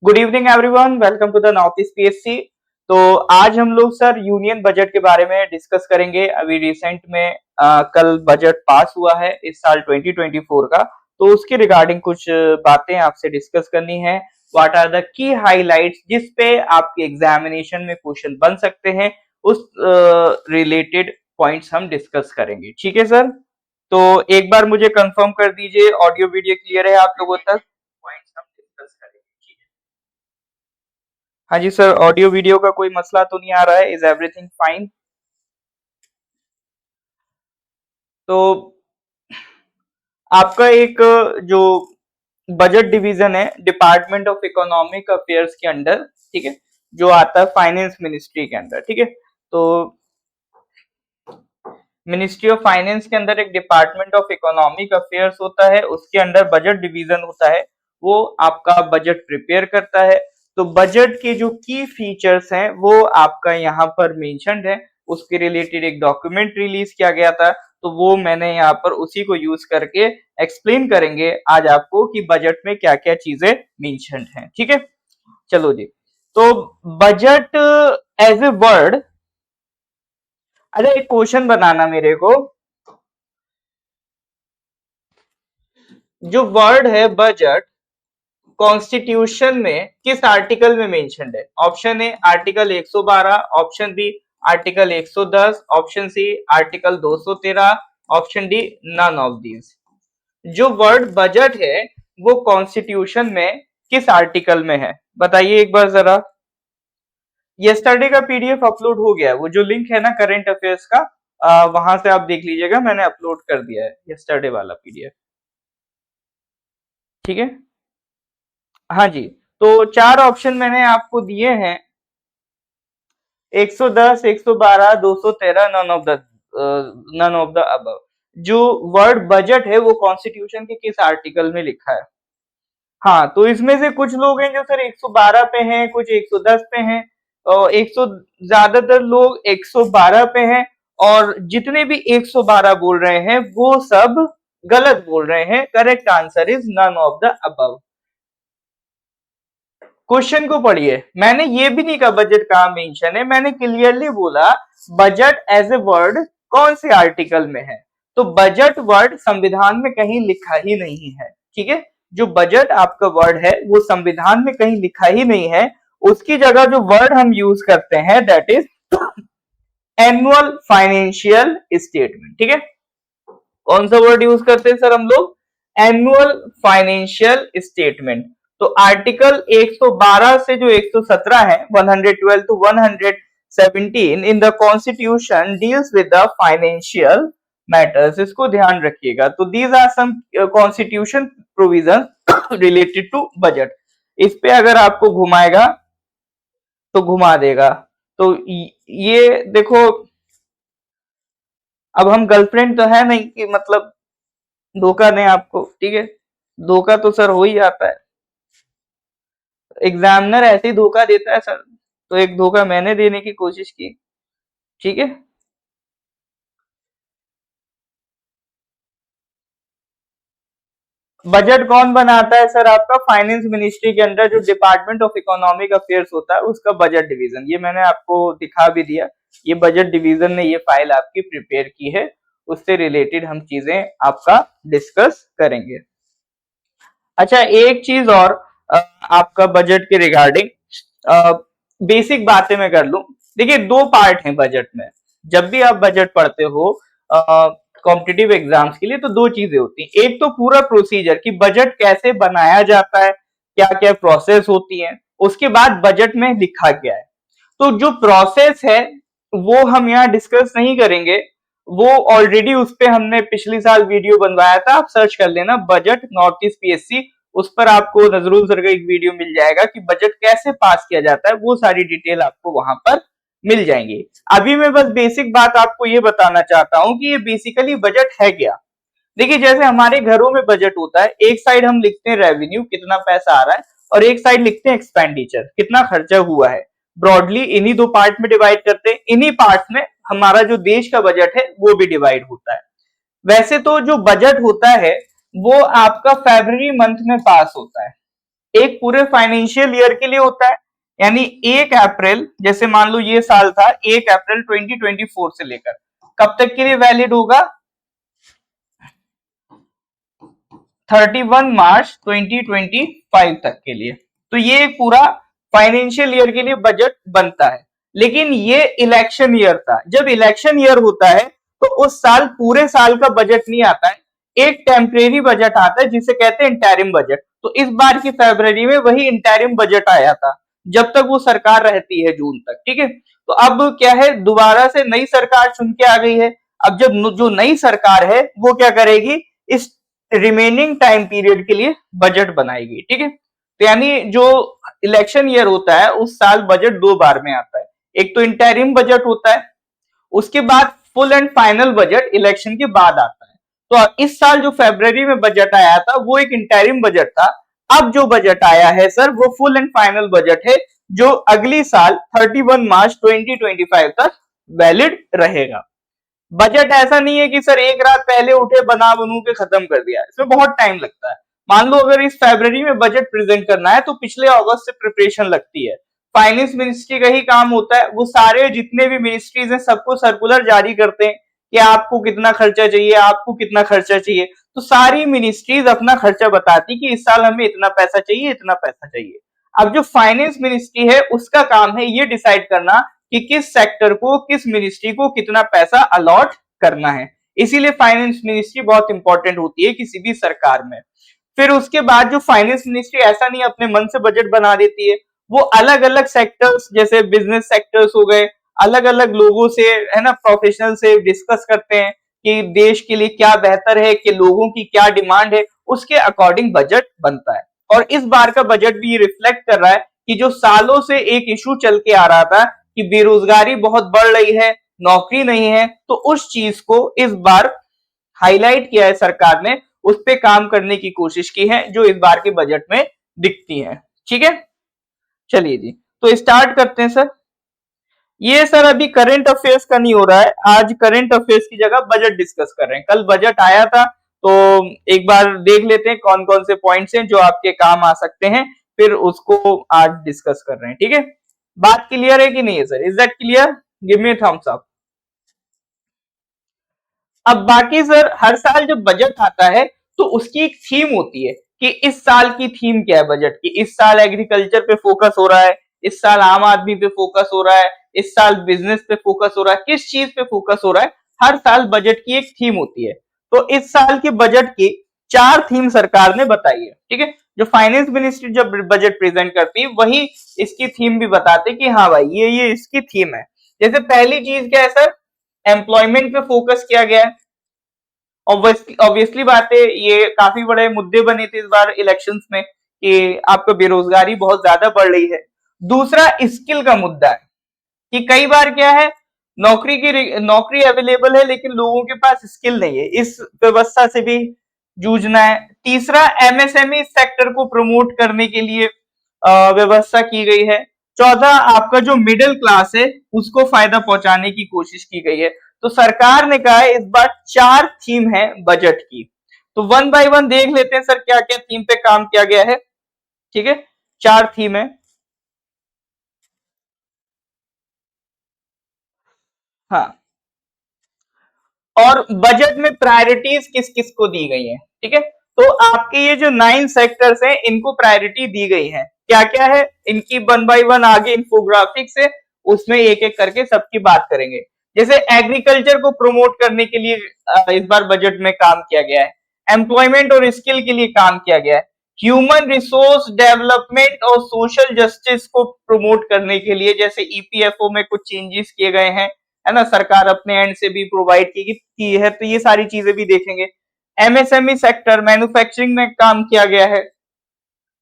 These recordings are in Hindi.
Good evening everyone, welcome to the North East PSC. तो आज हम लोग सर यूनियन बजट के बारे में डिस्कस करेंगे। अभी रिसेंट में कल बजट पास हुआ है इस साल 2024 का, तो उसके रिगार्डिंग कुछ बातें आपसे डिस्कस करनी है। What are the key highlights जिस पे आपके एग्जामिनेशन में क्वेश्चन बन सकते हैं, उस रिलेटेड पॉइंट्स हम डिस्कस करेंगे। ठीक है सर, तो एक बार मुझे कंफर्म कर दीजिए ऑडियो वीडियो क्लियर है आप लोगों तक। पॉइंट्स हम डिस्कस करेंगे। हाँ जी सर, ऑडियो वीडियो का कोई मसला तो नहीं आ रहा है? Is everything fine? तो आपका एक जो बजट डिवीजन है डिपार्टमेंट ऑफ इकोनॉमिक अफेयर्स के अंडर, ठीक है, जो आता है फाइनेंस मिनिस्ट्री के अंदर, ठीक है। तो मिनिस्ट्री ऑफ फाइनेंस के अंदर एक डिपार्टमेंट ऑफ इकोनॉमिक अफेयर्स होता है, उसके अंदर बजट डिवीजन होता है, वो आपका बजट प्रिपेयर करता है। तो बजट के जो की फीचर्स हैं वो आपका यहाँ पर मेंशन्ड है। उसके रिलेटेड एक डॉक्यूमेंट रिलीज किया गया था, तो वो मैंने यहाँ पर उसी को यूज करके एक्सप्लेन करेंगे आज आपको कि बजट में क्या क्या चीजें मेंशन्ड हैं। ठीक है, चलो जी। तो बजट एज ए वर्ड, अच्छा एक क्वेश्चन बनाना मेरे को, जो वर्ड है बजट कॉन्स्टिट्यूशन में किस आर्टिकल में मेंशन्ड है? Option A article 112, option B article 110, option C article 213, option D none of these. जो वर्ड बजट है वो कॉन्स्टिट्यूशन में किस आर्टिकल में है? बताइए एक बार जरा। यस्टरडे का पीडीएफ अपलोड हो गया है, वो जो लिंक है ना करंट अफेयर्स का, वहां से आप देख लीजिएगा, मैंने अपलोड कर दिया है यस्टरडे वाला पीडीएफ। ठीक है, हाँ जी। तो चार ऑप्शन मैंने आपको दिए हैं, 110, 112, 213, नन ऑफ द अबव। जो वर्ड बजट है वो कॉन्स्टिट्यूशन के किस आर्टिकल में लिखा है? हाँ, तो इसमें से कुछ लोग हैं जो सर 112 पे हैं, कुछ 110 पे हैं, और 100 ज्यादातर लोग 112 पे हैं, और जितने भी 112 बोल रहे हैं वो सब गलत बोल रहे हैं। Correct answer is none of the above. Question को पढ़िए, मैंने ये भी नहीं कहा बजट कहां मेंशन है, मैंने क्लियरली बोला बजट एज ए वर्ड कौन से आर्टिकल में है। तो बजट वर्ड संविधान में कहीं लिखा ही नहीं है। ठीक है, जो बजट आपका वर्ड है वो संविधान में कहीं लिखा ही नहीं है। उसकी जगह जो वर्ड हम यूज करते हैं that is annual financial statement. ठीक है, कौन सा वर्ड यूज करते हैं सर हम लोग? Annual financial statement. तो आर्टिकल 112 से जो 117 है, 112 to 117 in the constitution deals with the financial matters, इसको ध्यान रखिएगा। तो these are some constitution provision related to budget. इस पे अगर आपको घुमाएगा तो घुमा देगा। तो ये देखो, अब हम गर्लफ्रेंड तो है नहीं कि मतलब धोखा दें आपको, ठीक है, धोखा तो सर हो ही जाता है, एग्जामिनर ऐसे ही धोखा देता है सर, तो एक धोखा मैंने देने की कोशिश की। ठीक है, बजट कौन बनाता है सर? आपका फाइनेंस मिनिस्ट्री के अंदर जो डिपार्टमेंट ऑफ इकोनॉमिक अफेयर्स होता है उसका बजट डिवीजन, ये मैंने आपको दिखा भी दिया। ये बजट डिवीजन ने ये फाइल आपकी प्रिपेयर की है, उससे रिलेटेड हम चीजें आपका डिस्कस करेंगे। अच्छा एक चीज और, आपका बजट के रिगार्डिंग बेसिक बातें मैं कर लूं। देखिए दो पार्ट हैं बजट में। जब भी आप बजट पढ़ते हो कॉम्पिटिटिव एग्जाम्स के लिए, तो दो चीजें होती हैं। एक तो पूरा प्रोसीजर कि बजट कैसे बनाया जाता है, क्या क्या प्रोसेस होती है, उसके बाद बजट में लिखा क्या है। तो जो प्रोसेस है वो हम यहाँ डिस्कस नहीं करेंगे, वो ऑलरेडी उस पे हमने पिछली साल वीडियो बनवाया था, आप सर्च कर लेना बजट नॉर्थ ईस्ट पीएससी, उस पर आपको नजरुल सर का एक वीडियो मिल जाएगा कि बजट कैसे पास किया जाता है, वो सारी डिटेल आपको वहां पर मिल जाएंगी। अभी मैं बस बेसिक बात आपको ये बताना चाहता हूं कि ये बेसिकली बजट है क्या। देखिए जैसे हमारे घरों में बजट होता है, एक साइड हम लिखते हैं रेवेन्यू कितना पैसा आ रहा है, और एक साइड लिखते हैं एक्सपेंडिचर कितना खर्चा हुआ है। ब्रॉडली इन्हीं दो पार्ट में डिवाइड करते हैं, इन्हीं पार्ट में हमारा जो देश का बजट है वो भी डिवाइड होता है। वैसे तो जो बजट होता है वो आपका फरवरी मंथ में पास होता है। एक पूरे फाइनेंशियल ईयर के लिए होता है, यानी 1 अप्रैल, जैसे मान लो ये साल था 1 अप्रैल 2024 से लेकर कब तक के लिए वैलिड होगा, 31 मार्च 2025 तक के लिए। तो ये पूरा फाइनेंशियल ईयर के लिए बजट बनता है। लेकिन ये इलेक्शन ईयर था, जब इलेक्शन ईयर होता है तो उस साल पूरे साल का बजट नहीं आता है, एक टेम्परेरी बजट आता है जिसे कहते हैं इंटरिम बजट। तो इस बार की फरवरी में वही इंटरिम बजट आया था, जब तक वो सरकार रहती है जून तक, ठीक है। तो अब क्या है, दोबारा से नई सरकार चुन के आ गई है। अब जब जो नई सरकार है वो क्या करेगी, इस रिमेनिंग टाइम पीरियड के लिए बजट बनाएगी, ठीक है। तो यानी जो इलेक्शन ईयर होता है उस साल बजट 2 बार में आता है, एक तो इंटरिम बजट होता है, उसके बाद full and final budget election के बाद आता है। तो इस साल जो फरवरी में बजट आया था वो एक इंटरिम बजट था। अब जो बजट आया है सर वो फुल एंड फाइनल बजट है, जो अगली साल 31 मार्च 2025 तक वैलिड रहेगा। बजट ऐसा नहीं है कि सर एक रात पहले उठे बना बनू के खत्म कर दिया, इसमें बहुत टाइम लगता है। मान लो अगर इस फरवरी में बजट प्रेजेंट करना है तो पिछले अगस्त से प्रिपरेशन लगती है। फाइनेंस मिनिस्ट्री का ही काम होता है, वो सारे जितने भी मिनिस्ट्रीज हैं सबको सर्कुलर जारी करते हैं कि आपको कितना खर्चा चाहिए, आपको कितना खर्चा चाहिए। तो सारी मिनिस्ट्रीज अपना खर्चा बताती कि इस साल हमें इतना पैसा चाहिए, इतना पैसा चाहिए। अब जो फाइनेंस मिनिस्ट्री है उसका काम है ये डिसाइड करना कि किस सेक्टर को, किस मिनिस्ट्री को कितना पैसा अलॉट करना है। इसीलिए फाइनेंस मिनिस्ट्री बहुत इंपॉर्टेंट होती है किसी भी सरकार में। फिर उसके बाद जो फाइनेंस मिनिस्ट्री ऐसा नहीं अपने मन से बजट बना देती है, वो अलग अलग सेक्टर्स जैसे बिजनेस सेक्टर्स हो गए, अलग अलग लोगों से, है ना, प्रोफेशनल से डिस्कस करते हैं कि देश के लिए क्या बेहतर है, कि लोगों की क्या डिमांड है, उसके अकॉर्डिंग बजट बनता है। और इस बार का बजट भी रिफ्लेक्ट कर रहा है कि जो सालों से एक इशू चल के आ रहा था कि बेरोजगारी बहुत बढ़ रही है, नौकरी नहीं है, तो उस चीज को इस बार हाईलाइट किया है सरकार ने, उस पे काम करने की कोशिश की है जो इस बार के बजट में दिखती है, ठीक है। चलिए जी, तो स्टार्ट करते हैं सर। ये सर अभी करंट अफेयर्स का नहीं हो रहा है, आज करंट अफेयर्स की जगह बजट डिस्कस कर रहे हैं। कल बजट आया था तो एक बार देख लेते हैं कौन कौन से पॉइंट्स हैं जो आपके काम आ सकते हैं, फिर उसको आज डिस्कस कर रहे हैं, ठीक है। बात क्लियर है कि नहीं है sir, is that clear? Give me thumbs up. अब बाकी सर हर साल जब बजट आता है तो उसकी एक थीम होती है कि इस साल की थीम क्या है बजट की। इस साल एग्रीकल्चर पे फोकस हो रहा है, इस साल आम आदमी पे फोकस हो रहा है, इस साल बिजनेस पे फोकस हो रहा है, किस चीज पे फोकस हो रहा है। हर साल बजट की एक थीम होती है। तो इस साल के बजट की 4 थीम सरकार ने बताई है, ठीक है। जो फाइनेंस मिनिस्ट्री जब बजट प्रेजेंट करती है वही इसकी थीम भी बताते कि हाँ भाई ये इसकी थीम है। जैसे पहली चीज क्या है सर, एम्प्लॉयमेंट पे फोकस किया गया है। ऑब्वियसली बात है, ये काफी बड़े मुद्दे बने थे इस बार इलेक्शंस में कि आपको बेरोजगारी बहुत ज्यादा बढ़ रही है। दूसरा स्किल का मुद्दा है कि कई बार क्या है, नौकरी अवेलेबल है लेकिन लोगों के पास स्किल नहीं है, इस व्यवस्था से भी जूझना है। तीसरा एमएसएमई सेक्टर को प्रमोट करने के लिए व्यवस्था की गई है। चौथा आपका जो मिडिल क्लास है उसको फायदा पहुंचाने की कोशिश की गई है। तो सरकार ने कहा है इस बार 4 थीम है बजट की। तो वन बाय वन देख लेते हैं सर क्या क्या थीम पे काम किया गया है, ठीक है। 4 थीम है। हाँ, और बजट में प्रायोरिटीज किस किस को दी गई है, ठीक है। तो आपके ये जो 9 सेक्टर्स हैं इनको प्रायोरिटी दी गई है। क्या क्या है इनकी, वन बाय वन आगे इंफोग्राफिक्स है, उसमें एक एक करके सबकी बात करेंगे। जैसे एग्रीकल्चर को प्रमोट करने के लिए इस बार बजट में काम किया गया है। एम्प्लॉयमेंट और स्किल के लिए काम किया गया है। ह्यूमन रिसोर्स डेवलपमेंट और सोशल जस्टिस को प्रमोट करने के लिए जैसे ईपीएफओ में कुछ चेंजेस किए गए हैं, है ना, सरकार अपने एंड से भी प्रोवाइड की है। तो ये सारी चीजें भी देखेंगे। एमएसएमई सेक्टर, मैन्युफैक्चरिंग में काम किया गया है।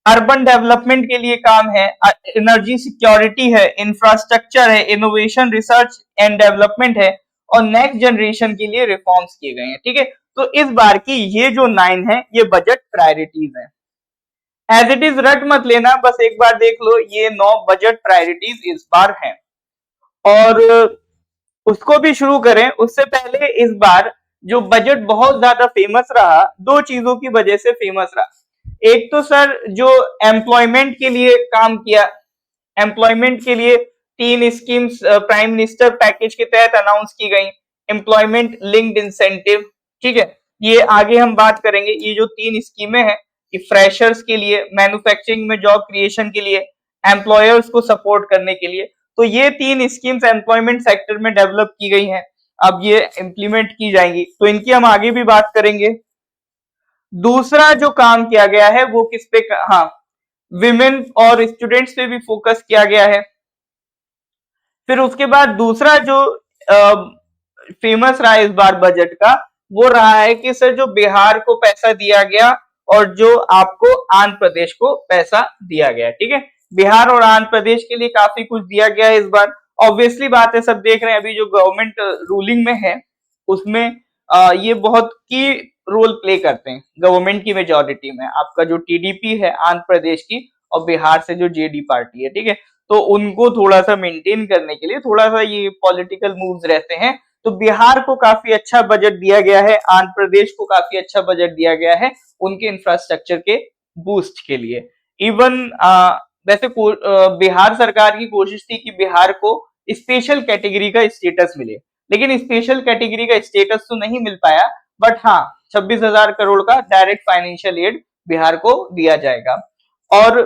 अर्बन डेवलपमेंट के लिए काम है, एनर्जी सिक्योरिटी है, इंफ्रास्ट्रक्चर है, इनोवेशन रिसर्च एंड डेवलपमेंट है, और नेक्स्ट जनरेशन के लिए रिफॉर्म्स किए गए हैं, ठीक है। तो इस बार की ये जो 9 है ये बजट प्रायोरिटीज है। एज इट इज रट मत लेना, बस एक बार देख लो, ये 9 बजट प्रायोरिटीज इस बार हैं। और उसको भी शुरू करें उससे पहले इस बार जो बजट बहुत ज्यादा फेमस रहा, 2 चीजों की वजह से फेमस रहा। एक तो सर जो एम्प्लॉयमेंट के लिए काम किया, एम्प्लॉयमेंट के लिए 3 स्कीम्स प्राइम मिनिस्टर पैकेज के तहत अनाउंस की गई। एम्प्लॉयमेंट लिंक्ड इंसेंटिव, ठीक है, ये आगे हम बात करेंगे। ये जो 3 स्कीमें हैं कि फ्रेशर्स के लिए, मैन्युफैक्चरिंग में जॉब क्रिएशन के लिए, एम्प्लॉयर्स को सपोर्ट करने के लिए, तो ये 3 स्कीम्स एम्प्लॉयमेंट सेक्टर में डेवलप की गई हैं। अब ये इम्प्लीमेंट की जाएंगी, तो इनकी हम आगे भी बात करेंगे। दूसरा जो काम किया गया है वो किस पे, हाँ, विमेन और स्टूडेंट्स पे भी फोकस किया गया है। फिर उसके बाद दूसरा जो फेमस रहा इस बार बजट का, वो रहा है कि सर जो बिहार को पैसा दिया गया और जो आपको आंध्र प्रदेश को पैसा दिया गया, ठीक है, बिहार और आंध्र प्रदेश के लिए काफी कुछ दिया गया है इस बार। ऑब्वियसली बात है, सब देख रहे हैं अभी जो गवर्नमेंट रूलिंग में है उसमें ये बहुत की रोल प्ले करते हैं गवर्नमेंट की मेजोरिटी में। आपका जो टीडीपी है आंध्र प्रदेश की और बिहार से जो जेडी पार्टी है, ठीक है, तो उनको थोड़ा सा मेंटेन करने के लिए थोड़ा सा ये पॉलिटिकल मूव्स रहते हैं। तो बिहार को काफी अच्छा बजट दिया गया है, आंध्र प्रदेश को काफी अच्छा बजट दिया गया है उनके इंफ्रास्ट्रक्चर के बूस्ट के लिए। इवन वैसे बिहार सरकार की कोशिश थी कि बिहार को स्पेशल कैटेगरी का स्टेटस मिले, लेकिन स्पेशल कैटेगरी का स्टेटस तो नहीं मिल पाया, बट हाँ 26,000 करोड़ का डायरेक्ट फाइनेंशियल एड बिहार को दिया जाएगा। और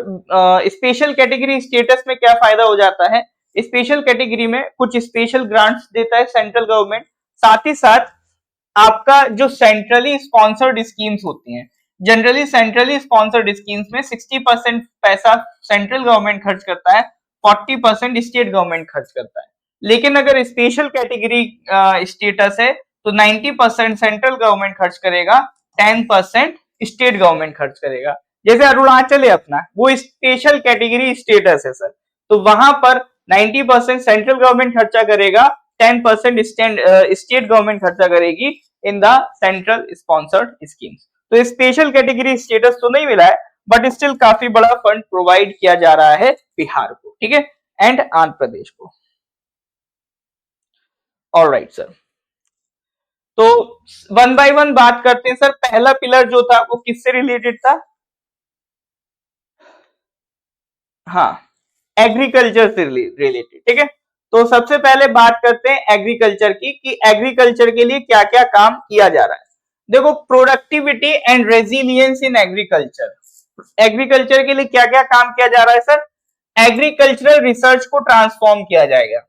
स्पेशल कैटेगरी स्टेटस में क्या फायदा हो जाता है, स्पेशल कैटेगरी में कुछ स्पेशल ग्रांट्स देता है सेंट्रल गवर्नमेंट, साथ ही साथ आपका जो सेंट्रली स्पॉन्सर्ड स्कीम्स होती हैं, जनरली सेंट्रली स्पॉन्सर्ड स्कीम्स में 60% पैसा सेंट्रल गवर्नमेंट खर्च करता है, 40% स्टेट गवर्नमेंट खर्च करता है। लेकिन अगर स्पेशल कैटेगरी स्टेटस है तो 90% सेंट्रल गवर्नमेंट खर्च करेगा, 10% स्टेट गवर्नमेंट खर्च करेगा। जैसे अरुणाचल है अपना, वो स्पेशल कैटेगरी स्टेटस है सर, तो वहां पर 90% सेंट्रल गवर्नमेंट खर्चा करेगा, 10% स्टेट गवर्नमेंट खर्चा करेगी in the central sponsored schemes. तो स्पेशल कैटेगरी स्टेटस तो नहीं मिला है, बट स्टिल काफी बड़ा फंड प्रोवाइड किया जा रहा है बिहार को, ठीक है, एंड आंध्र प्रदेश को। ऑलराइट सर, तो वन बाय वन बात करते हैं सर। पहला पिलर जो था वो किससे रिलेटेड था, हाँ, एग्रीकल्चर से रिलेटेड, ठीक है। तो सबसे पहले बात करते हैं एग्रीकल्चर की कि एग्रीकल्चर के लिए क्या क्या काम किया जा रहा है। देखो, productivity and resilience in agriculture, agriculture के लिए क्या क्या काम किया जा रहा है सर, एग्रीकल्चरल रिसर्च को ट्रांसफॉर्म किया जाएगा।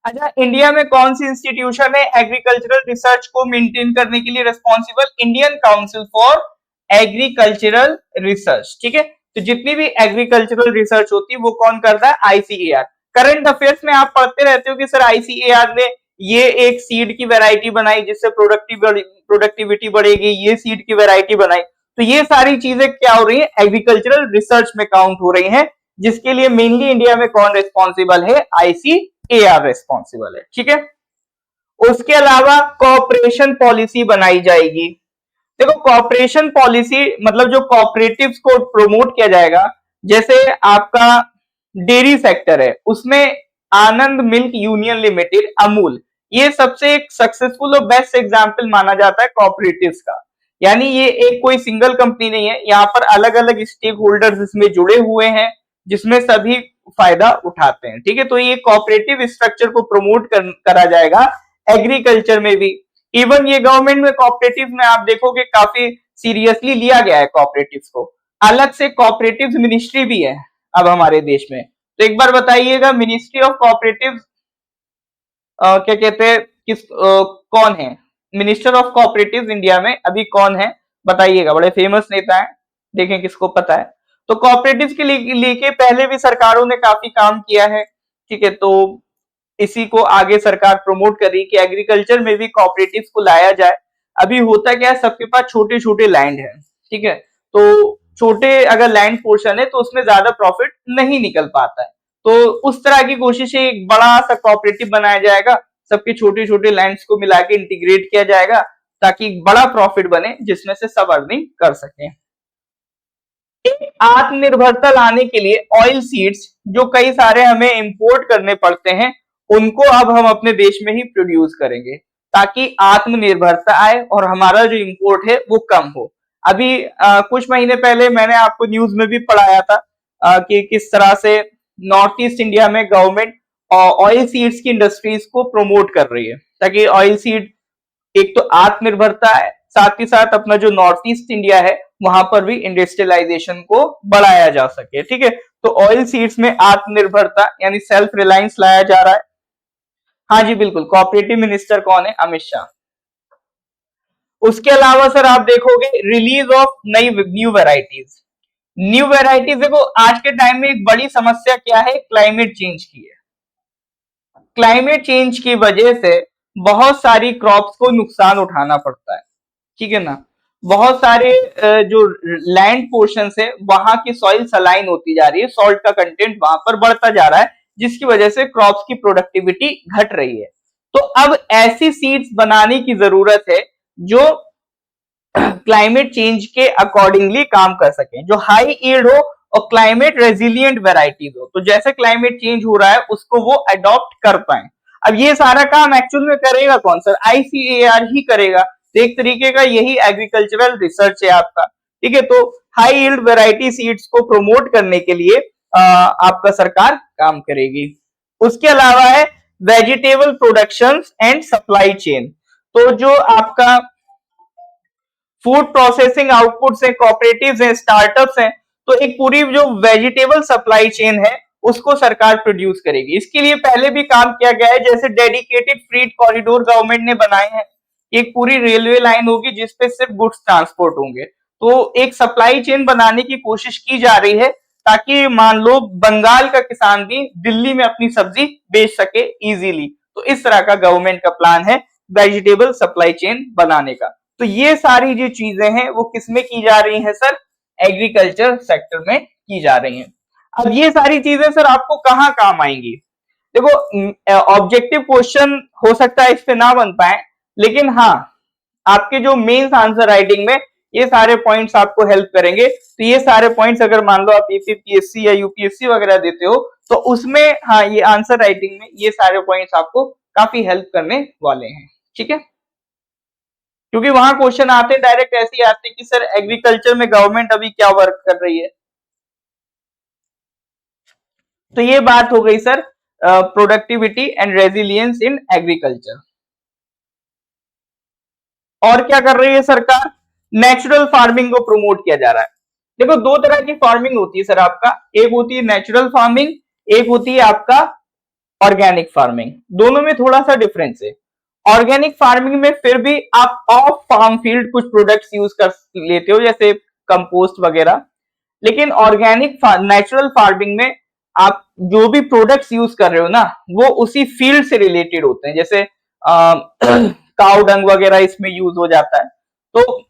अच्छा, इंडिया में कौन सी इंस्टीट्यूशन है एग्रीकल्चरल रिसर्च को मेंटेन करने के लिए responsible, Indian council for agricultural research, ठीक है। तो जितनी भी एग्रीकल्चरल रिसर्च होती है वो कौन करता है, आईसीएआर। करंट अफेयर्स में आप पढ़ते रहते हो कि सर आईसीएआर ने ये एक सीड की वैरायटी बनाई जिससे प्रोडक्टिविटी बढ़ेगी, ये सीड की वैरायटी बनाई। तो ये सारी चीजें क्या हो रही है, एग्रीकल्चरल रिसर्च में काउंट हो रही हैं, जिसके लिए मेनली इंडिया में कौन रिस्पॉन्सिबल है, आईसीएआर रिस्पॉन्सिबल है, ठीक है। उसके अलावा कॉपरेशन पॉलिसी बनाई जाएगी। देखो, कॉपरेशन पॉलिसी मतलब जो कॉपरेटिव्स को प्रमोट किया जाएगा, जैसे आपका डेयरी सेक्टर है उसमें आनंद मिल्क यूनियन लिमिटेड, अमूल, ये सबसे एक सक्सेसफुल और बेस्ट एग्जांपल माना जाता है कॉपरेटिव्स का। यानी ये एक कोई सिंगल कंपनी नहीं है, यहाँ पर अलग अलग स्टेक होल्डर्स इसमें जुड़े हुए हैं जिसमें सभी फायदा उठाते हैं, ठीक है। तो ये कोऑपरेटिव स्ट्रक्चर को प्रमोट करा जाएगा एग्रीकल्चर में भी। इवन ये गवर्नमेंट में कोऑपरेटिव में आप देखोगे काफी सीरियसली लिया गया है कोऑपरेटिव्स को, अलग से कोऑपरेटिव मिनिस्ट्री भी है अब हमारे देश में। तो एक बार बताइएगा, मिनिस्ट्री ऑफ कोऑपरेटिव क्या कहते हैं, कौन है मिनिस्टर ऑफ कोऑपरेटिव इंडिया में अभी कौन है, बताइएगा। बड़े फेमस नेता है, देखें किसको पता है। तो कोऑपरेटिव के लिए पहले भी सरकारों ने काफी काम किया है, ठीक है। तो इसी को आगे सरकार प्रमोट कर रही कि एग्रीकल्चर में भी कोऑपरेटिव को लाया जाए। अभी होता क्या है, सबके पास छोटे छोटे लैंड है, ठीक है, तो छोटे अगर लैंड पोर्शन है तो उसमें ज्यादा प्रॉफिट नहीं निकल पाता है। तो उस तरह की कोशिश है, एक बड़ा सा कोऑपरेटिव बनाया जाएगा, सबके छोटे छोटे लैंड्स को मिला के इंटीग्रेट किया जाएगा ताकि बड़ा प्रॉफिट बने जिसमें से सब अर्निंग कर सके। आत्मनिर्भरता लाने के लिए ऑयल सीड्स जो कई सारे हमें इंपोर्ट करने पड़ते हैं, उनको अब हम अपने देश में ही प्रोड्यूस करेंगे ताकि आत्मनिर्भरता आए और हमारा जो इंपोर्ट है वो कम हो। अभी कुछ महीने पहले मैंने आपको न्यूज में भी पढ़ाया था कि किस तरह से नॉर्थ ईस्ट इंडिया में गवर्नमेंट ऑयल सीड्स की इंडस्ट्रीज को प्रमोट कर रही है, ताकि ऑयल सीड एक तो आत्मनिर्भरता है, साथ ही साथ अपना जो नॉर्थ ईस्ट इंडिया है वहां पर भी इंडस्ट्रियलाइजेशन को बढ़ाया जा सके। ठीक है, तो ऑयल सीड्स में आत्मनिर्भरता यानी सेल्फ रिलायंस लाया जा रहा है। हाँ जी बिल्कुल, कोऑपरेटिव मिनिस्टर कौन है? अमित शाह। उसके अलावा सर आप देखोगे रिलीज ऑफ नई न्यू वेराइटीज। न्यू वेराइटीज देखो, आज के टाइम में एक बड़ी समस्या क्या है? क्लाइमेट चेंज की है। क्लाइमेट चेंज की वजह से बहुत सारी क्रॉप्स को नुकसान उठाना पड़ता है, ठीक है ना। बहुत सारे जो लैंड पोर्शन है वहां की सॉइल सलाइन होती जा रही है, सॉल्ट का कंटेंट वहां पर बढ़ता जा रहा है, जिसकी वजह से क्रॉप्स की प्रोडक्टिविटी घट रही है। तो अब ऐसी सीड्स बनाने की जरूरत है जो क्लाइमेट चेंज के अकॉर्डिंगली काम कर सके, जो हाई ईल्ड हो और क्लाइमेट रेजिलियंट वेराइटीज हो। तो जैसे क्लाइमेट चेंज हो रहा है उसको वो अडॉप्ट कर पाए। अब ये सारा काम एक्चुअल में करेगा कौन सर? आईसीएआर ही करेगा। तो एक तरीके का यही एग्रीकल्चरल रिसर्च है आपका। ठीक है, तो हाई ईल्ड वेराइटी सीड्स को प्रमोट करने के लिए आपका सरकार काम करेगी। उसके अलावा है vegetable production and supply chain. तो जो आपका फूड प्रोसेसिंग आउटपुट्स हैं, कॉपरेटिव्स हैं, स्टार्टअप्स हैं, तो एक पूरी जो वेजिटेबल सप्लाई चेन है उसको सरकार प्रोड्यूस करेगी। इसके लिए पहले भी काम किया गया है, जैसे डेडिकेटेड फ्रीट कॉरिडोर गवर्नमेंट ने बनाए हैं। एक पूरी रेलवे लाइन होगी जिसपे सिर्फ गुड्स ट्रांसपोर्ट होंगे। तो एक सप्लाई चेन बनाने की कोशिश की जा रही है, ताकि मान लो बंगाल का किसान भी दिल्ली में अपनी सब्जी बेच सके इजीली। तो इस तरह का गवर्नमेंट का प्लान है वेजिटेबल सप्लाई चेन बनाने का। तो ये सारी जो चीजें हैं वो किसमें की जा रही हैं सर? एग्रीकल्चर सेक्टर में की जा रही हैं। अब ये सारी चीजें सर आपको कहाँ काम आएंगी? देखो, ऑब्जेक्टिव क्वेश्चन हो सकता है इस पे ना बन पाए, लेकिन हाँ आपके जो मेंस आंसर राइटिंग में ये सारे पॉइंट्स आपको हेल्प करेंगे। तो ये सारे पॉइंट्स अगर मान लो आप यूपीएससी या यूपीएससी वगैरह देते हो तो उसमें हाँ ये आंसर राइटिंग में ये सारे पॉइंट्स आपको काफी हेल्प करने वाले हैं। ठीक है, क्योंकि वहां क्वेश्चन आते हैं डायरेक्ट ऐसे ही आते हैं कि सर एग्रीकल्चर में गवर्नमेंट अभी क्या वर्क कर रही है। तो ये बात हो गई sir productivity and resilience in agriculture. और क्या कर रही है सरकार? नेचुरल फार्मिंग को प्रमोट किया जा रहा है। देखो, दो तरह की फार्मिंग होती है सर आपका, एक होती है नेचुरल फार्मिंग, एक होती है आपका ऑर्गेनिक फार्मिंग। दोनों में थोड़ा सा डिफरेंस है। ऑर्गेनिक फार्मिंग में फिर भी आप ऑफ फार्म फील्ड कुछ प्रोडक्ट्स यूज कर लेते हो, जैसे कंपोस्ट वगैरह। लेकिन ऑर्गेनिक नेचुरल फार्मिंग में आप जो भी प्रोडक्ट्स यूज कर रहे हो ना वो उसी फील्ड से रिलेटेड होते हैं, जैसे काउ डंग वगैरह इसमें यूज हो जाता है। तो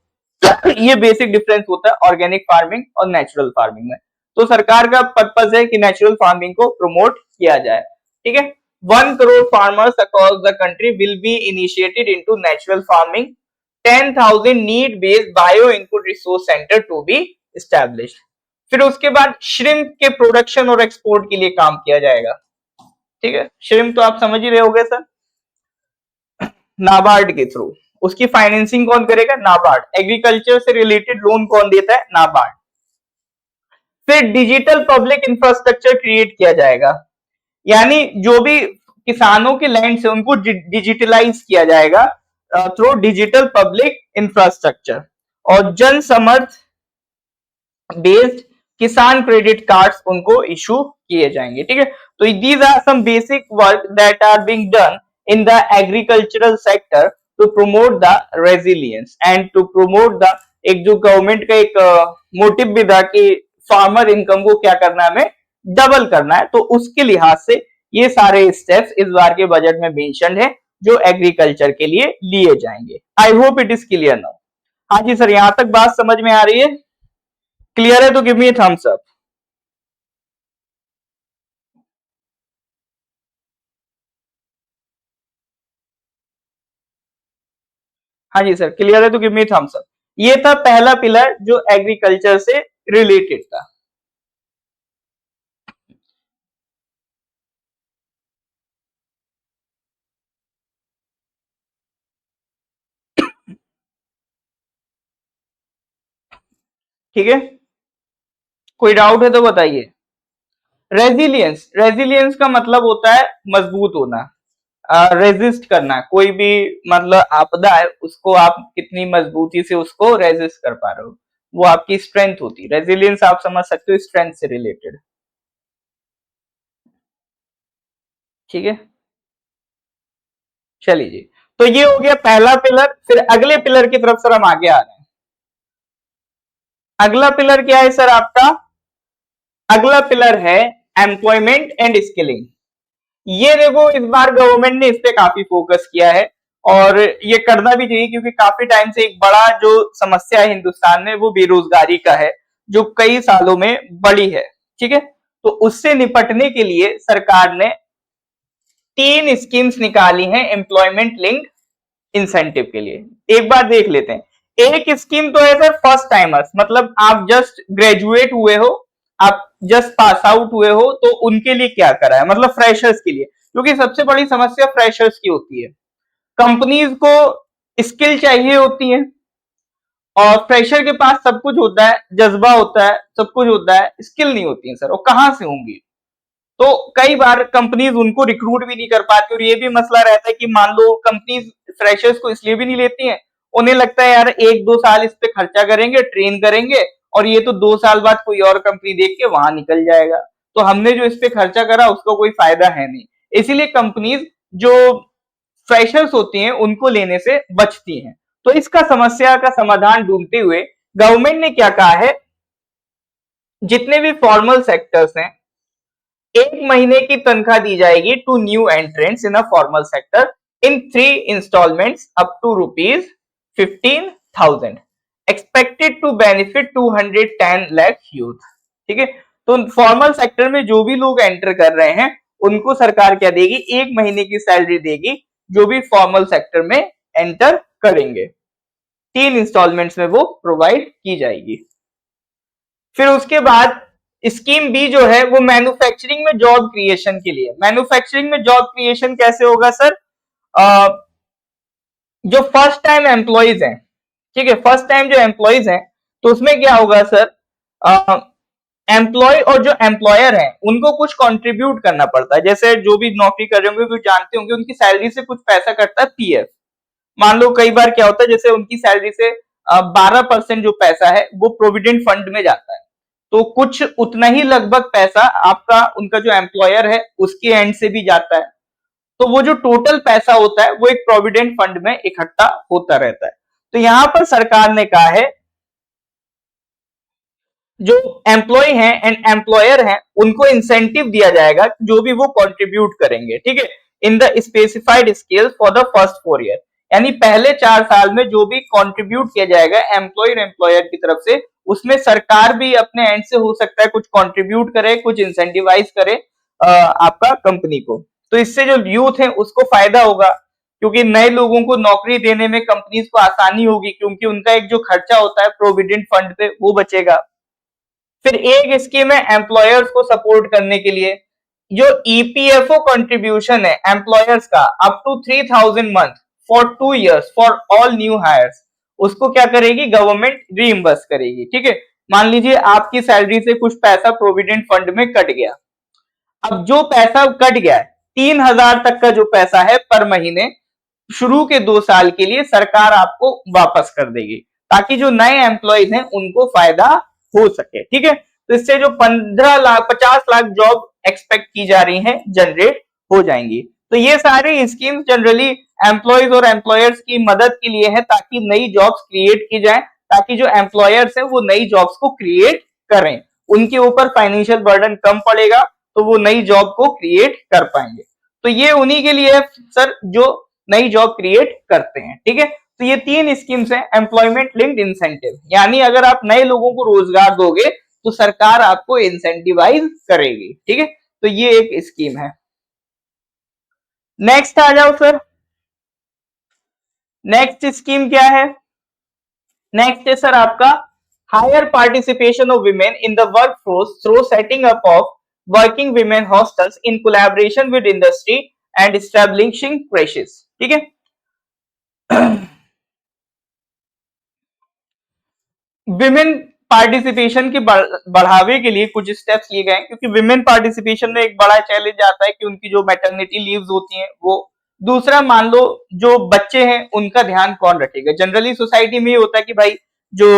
ये बेसिक डिफरेंस होता है ऑर्गेनिक फार्मिंग और नेचुरल फार्मिंग में। तो सरकार का पर्पज है कि नेचुरल फार्मिंग को प्रमोट किया जाए। ठीक है, 1 crore farmers across the country will be initiated into natural farming. 10,000 need based bio input resource centre to be established. फिर उसके बाद श्रिम्प के प्रोडक्शन और एक्सपोर्ट के लिए काम किया जाएगा। ठीक है, श्रिम्प तो आप समझ ही रहे होगे सर, नाबार्ड के थ्रू। उसकी फाइनेंसिंग कौन करेगा? नाबार्ड। एग्रीकल्चर से रिलेटेड लोन कौन देता है? नाबार्ड। फिर डिजिटल पब्लिक इंफ्रास्ट्रक्चर क्रिएट किया जाएगा, यानी जो भी किसानों के लैंड से उनको डिजिटलाइज किया जाएगा थ्रू डिजिटल पब्लिक इंफ्रास्ट्रक्चर। और Jan Samarth based Kisan credit cards उनको इशू किए जाएंगे। ठीक है, तो these are some basic work that are being done in the agricultural sector to promote the resilience and to promote the, एक जो गवर्नमेंट का एक मोटिव भी था कि फार्मर इनकम को क्या करना है, हमें डबल करना है। तो उसके लिहाज से ये सारे स्टेप्स इस बार के बजट में मेंशन्ड है जो एग्रीकल्चर के लिए लिए जाएंगे। I hope it is clear now. हाँ जी सर, यहां तक बात समझ में आ रही है? क्लियर है तो गिव मी थम्स अप। हाँ जी सर, क्लियर है तो गिव मी थम्स अप। ये था पहला पिलर जो एग्रीकल्चर से रिलेटेड था। ठीक है, कोई डाउट है तो बताइए। रेजिलियंस, रेजिलियंस का मतलब होता है मजबूत होना, रेजिस्ट करना, कोई भी मतलब आपदा है उसको आप कितनी मजबूती से उसको रेजिस्ट कर पा रहे हो, वो आपकी स्ट्रेंथ होती है। रेजिलियंस आप समझ सकते हो स्ट्रेंथ से रिलेटेड। ठीक है, चलिए जी, तो ये हो गया पहला पिलर। फिर अगले पिलर की तरफ सर हम आगे आ रहे हैं। अगला पिलर क्या है सर आपका? अगला पिलर है एम्प्लॉयमेंट एंड स्किलिंग। ये देखो इस बार गवर्नमेंट ने इस पे काफी फोकस किया है, और ये करना भी चाहिए, क्योंकि काफी टाइम से एक बड़ा जो समस्या है हिंदुस्तान में वो बेरोजगारी का है, जो कई सालों में बढ़ी है। ठीक है, तो उससे निपटने के लिए सरकार ने 3 स्कीम्स निकाली हैं एम्प्लॉयमेंट लिंक्ड इंसेंटिव के लिए। एक बार देख लेते हैं। एक स्कीम तो है सर फर्स्ट टाइमर्स, मतलब आप जस्ट ग्रेजुएट हुए हो, आप जस्ट पास आउट हुए हो, तो उनके लिए क्या करा है, मतलब फ्रेशर्स के लिए, क्योंकि सबसे बड़ी समस्या फ्रेशर्स की होती है। कंपनीज को स्किल चाहिए होती है, और फ्रेशर के पास सब कुछ होता है, जज्बा होता है, सब कुछ होता है, स्किल नहीं होती है सर, वो कहां से होंगी? तो कई बार कंपनीज उनको रिक्रूट भी नहीं कर पाती, और ये भी मसला रहता है कि मान लो कंपनीज फ्रेशर्स को इसलिए भी नहीं लेती हैं, उन्हें लगता है यार 1-2 साल इस पे खर्चा करेंगे, ट्रेन करेंगे, और ये तो 2 साल बाद कोई और कंपनी देख के वहां निकल जाएगा, तो हमने जो इस पे खर्चा करा उसका कोई फायदा है नहीं। इसीलिए कंपनीज जो फ्रेशर्स होती हैं उनको लेने से बचती हैं। तो इसका समस्या का समाधान ढूंढते हुए गवर्नमेंट ने क्या कहा है, जितने भी फॉर्मल सेक्टर्स हैं 1 महीने की तनख्वाह दी जाएगी to new entrants in a formal sector in 3 instalments up to ₹15,000, expected to benefit 210 lakh youth. ठीक है, तो फॉर्मल सेक्टर में जो भी लोग एंटर कर रहे हैं उनको सरकार क्या देगी, 1 महीने की सैलरी देगी, जो भी फॉर्मल सेक्टर में एंटर करेंगे 3 इंस्टॉलमेंट्स में वो प्रोवाइड की जाएगी। फिर उसके बाद स्कीम बी जो है वो मैन्युफैक्चरिंग में जॉब क्रिएशन के लिए। मैन्युफैक्चरिंग में जॉब क्रिएशन कैसे होगा सर? जो फर्स्ट टाइम एम्प्लॉइज हैं, ठीक है, फर्स्ट टाइम जो एम्प्लॉइज हैं, तो उसमें क्या होगा सर, एम्प्लॉय और जो एम्प्लॉयर है उनको कुछ कंट्रीब्यूट करना पड़ता है। जैसे जो भी नौकरी कर रहे होंगे वो जानते होंगे उनकी सैलरी से कुछ पैसा कटता है पीएफ। मान लो कई बार क्या होता है, जैसे उनकी सैलरी से 12% जो पैसा है वो प्रोविडेंट फंड में जाता है, तो कुछ उतना ही लगभग पैसा आपका उनका जो एम्प्लॉयर है उसके एंड से भी जाता है। तो वो जो टोटल पैसा होता है वो एक प्रोविडेंट फंड में इकट्ठा होता रहता है। तो यहां पर सरकार ने कहा है जो एम्प्लॉय हैं एंड एम्प्लॉयर हैं उनको इंसेंटिव दिया जाएगा जो भी वो कंट्रीब्यूट करेंगे। ठीक है, in the specified scale for the first 4 year, यानी पहले 4 साल में जो भी कंट्रीब्यूट किया जाएगा एम्प्लॉयर एम्प्लॉयर की तरफ से, उसमें सरकार भी अपने एंड से हो सकता है कुछ कंट्रीब्यूट करे, कुछ इंसेंटिवाइज करे आपका कंपनी को। तो इससे जो यूथ है उसको फायदा होगा, क्योंकि नए लोगों को नौकरी देने में कंपनीज को आसानी होगी, क्योंकि उनका एक जो खर्चा होता है प्रोविडेंट फंड पे वो बचेगा। फिर एक स्कीम है एम्प्लॉयर्स को सपोर्ट करने के लिए, जो ईपीएफओ कंट्रीब्यूशन है एम्प्लॉयर्स का up to 3,000 month for 2 years for all new hires, उसको क्या करेगी गवर्नमेंट रीइंबर्स करेगी। ठीक है, मान लीजिए आपकी सैलरी से कुछ पैसा प्रोविडेंट फंड में कट गया, अब जो पैसा कट गया है 3,000 तक का जो पैसा है पर महीने शुरू के 2 साल के लिए सरकार आपको वापस कर देगी, ताकि जो नए एम्प्लॉयज हैं उनको फायदा हो सके। ठीक है, तो इससे जो 15 लाख 50 लाख जॉब एक्सपेक्ट की जा रही हैं जनरेट हो जाएंगी। तो ये सारी स्कीम्स जनरली एम्प्लॉयज और एम्प्लॉयर्स की मदद के लिए है, ताकि नई जॉब्स क्रिएट की जाए, ताकि जो एम्प्लॉयर्स है वो नई जॉब्स को क्रिएट करें, उनके ऊपर फाइनेंशियल बर्डन कम पड़ेगा, तो वो नई जॉब को क्रिएट कर पाएंगे। तो ये उन्हीं के लिए सर जो नई जॉब क्रिएट करते हैं। ठीक है, तो ये 3 स्कीम्स हैं एम्प्लॉयमेंट लिंक्ड इंसेंटिव, यानी अगर आप नए लोगों को रोजगार दोगे तो सरकार आपको इंसेंटिवाइज करेगी। ठीक है, तो ये एक स्कीम है। नेक्स्ट आ जाओ सर, नेक्स्ट स्कीम क्या है? नेक्स्ट है सर आपका higher participation of women in the workforce through setting up of working women hostels in collaboration with industry and establishing creches. ठीक है, विमेन पार्टिसिपेशन के बढ़ावे के लिए कुछ स्टेप्स लिए गए हैं, क्योंकि विमेन पार्टिसिपेशन में एक बड़ा चैलेंज आता है कि उनकी जो मैटरनिटी लीव्स होती हैं वो, दूसरा मान लो जो बच्चे हैं उनका ध्यान कौन रखेगा। जनरली सोसाइटी में ये होता है कि भाई जो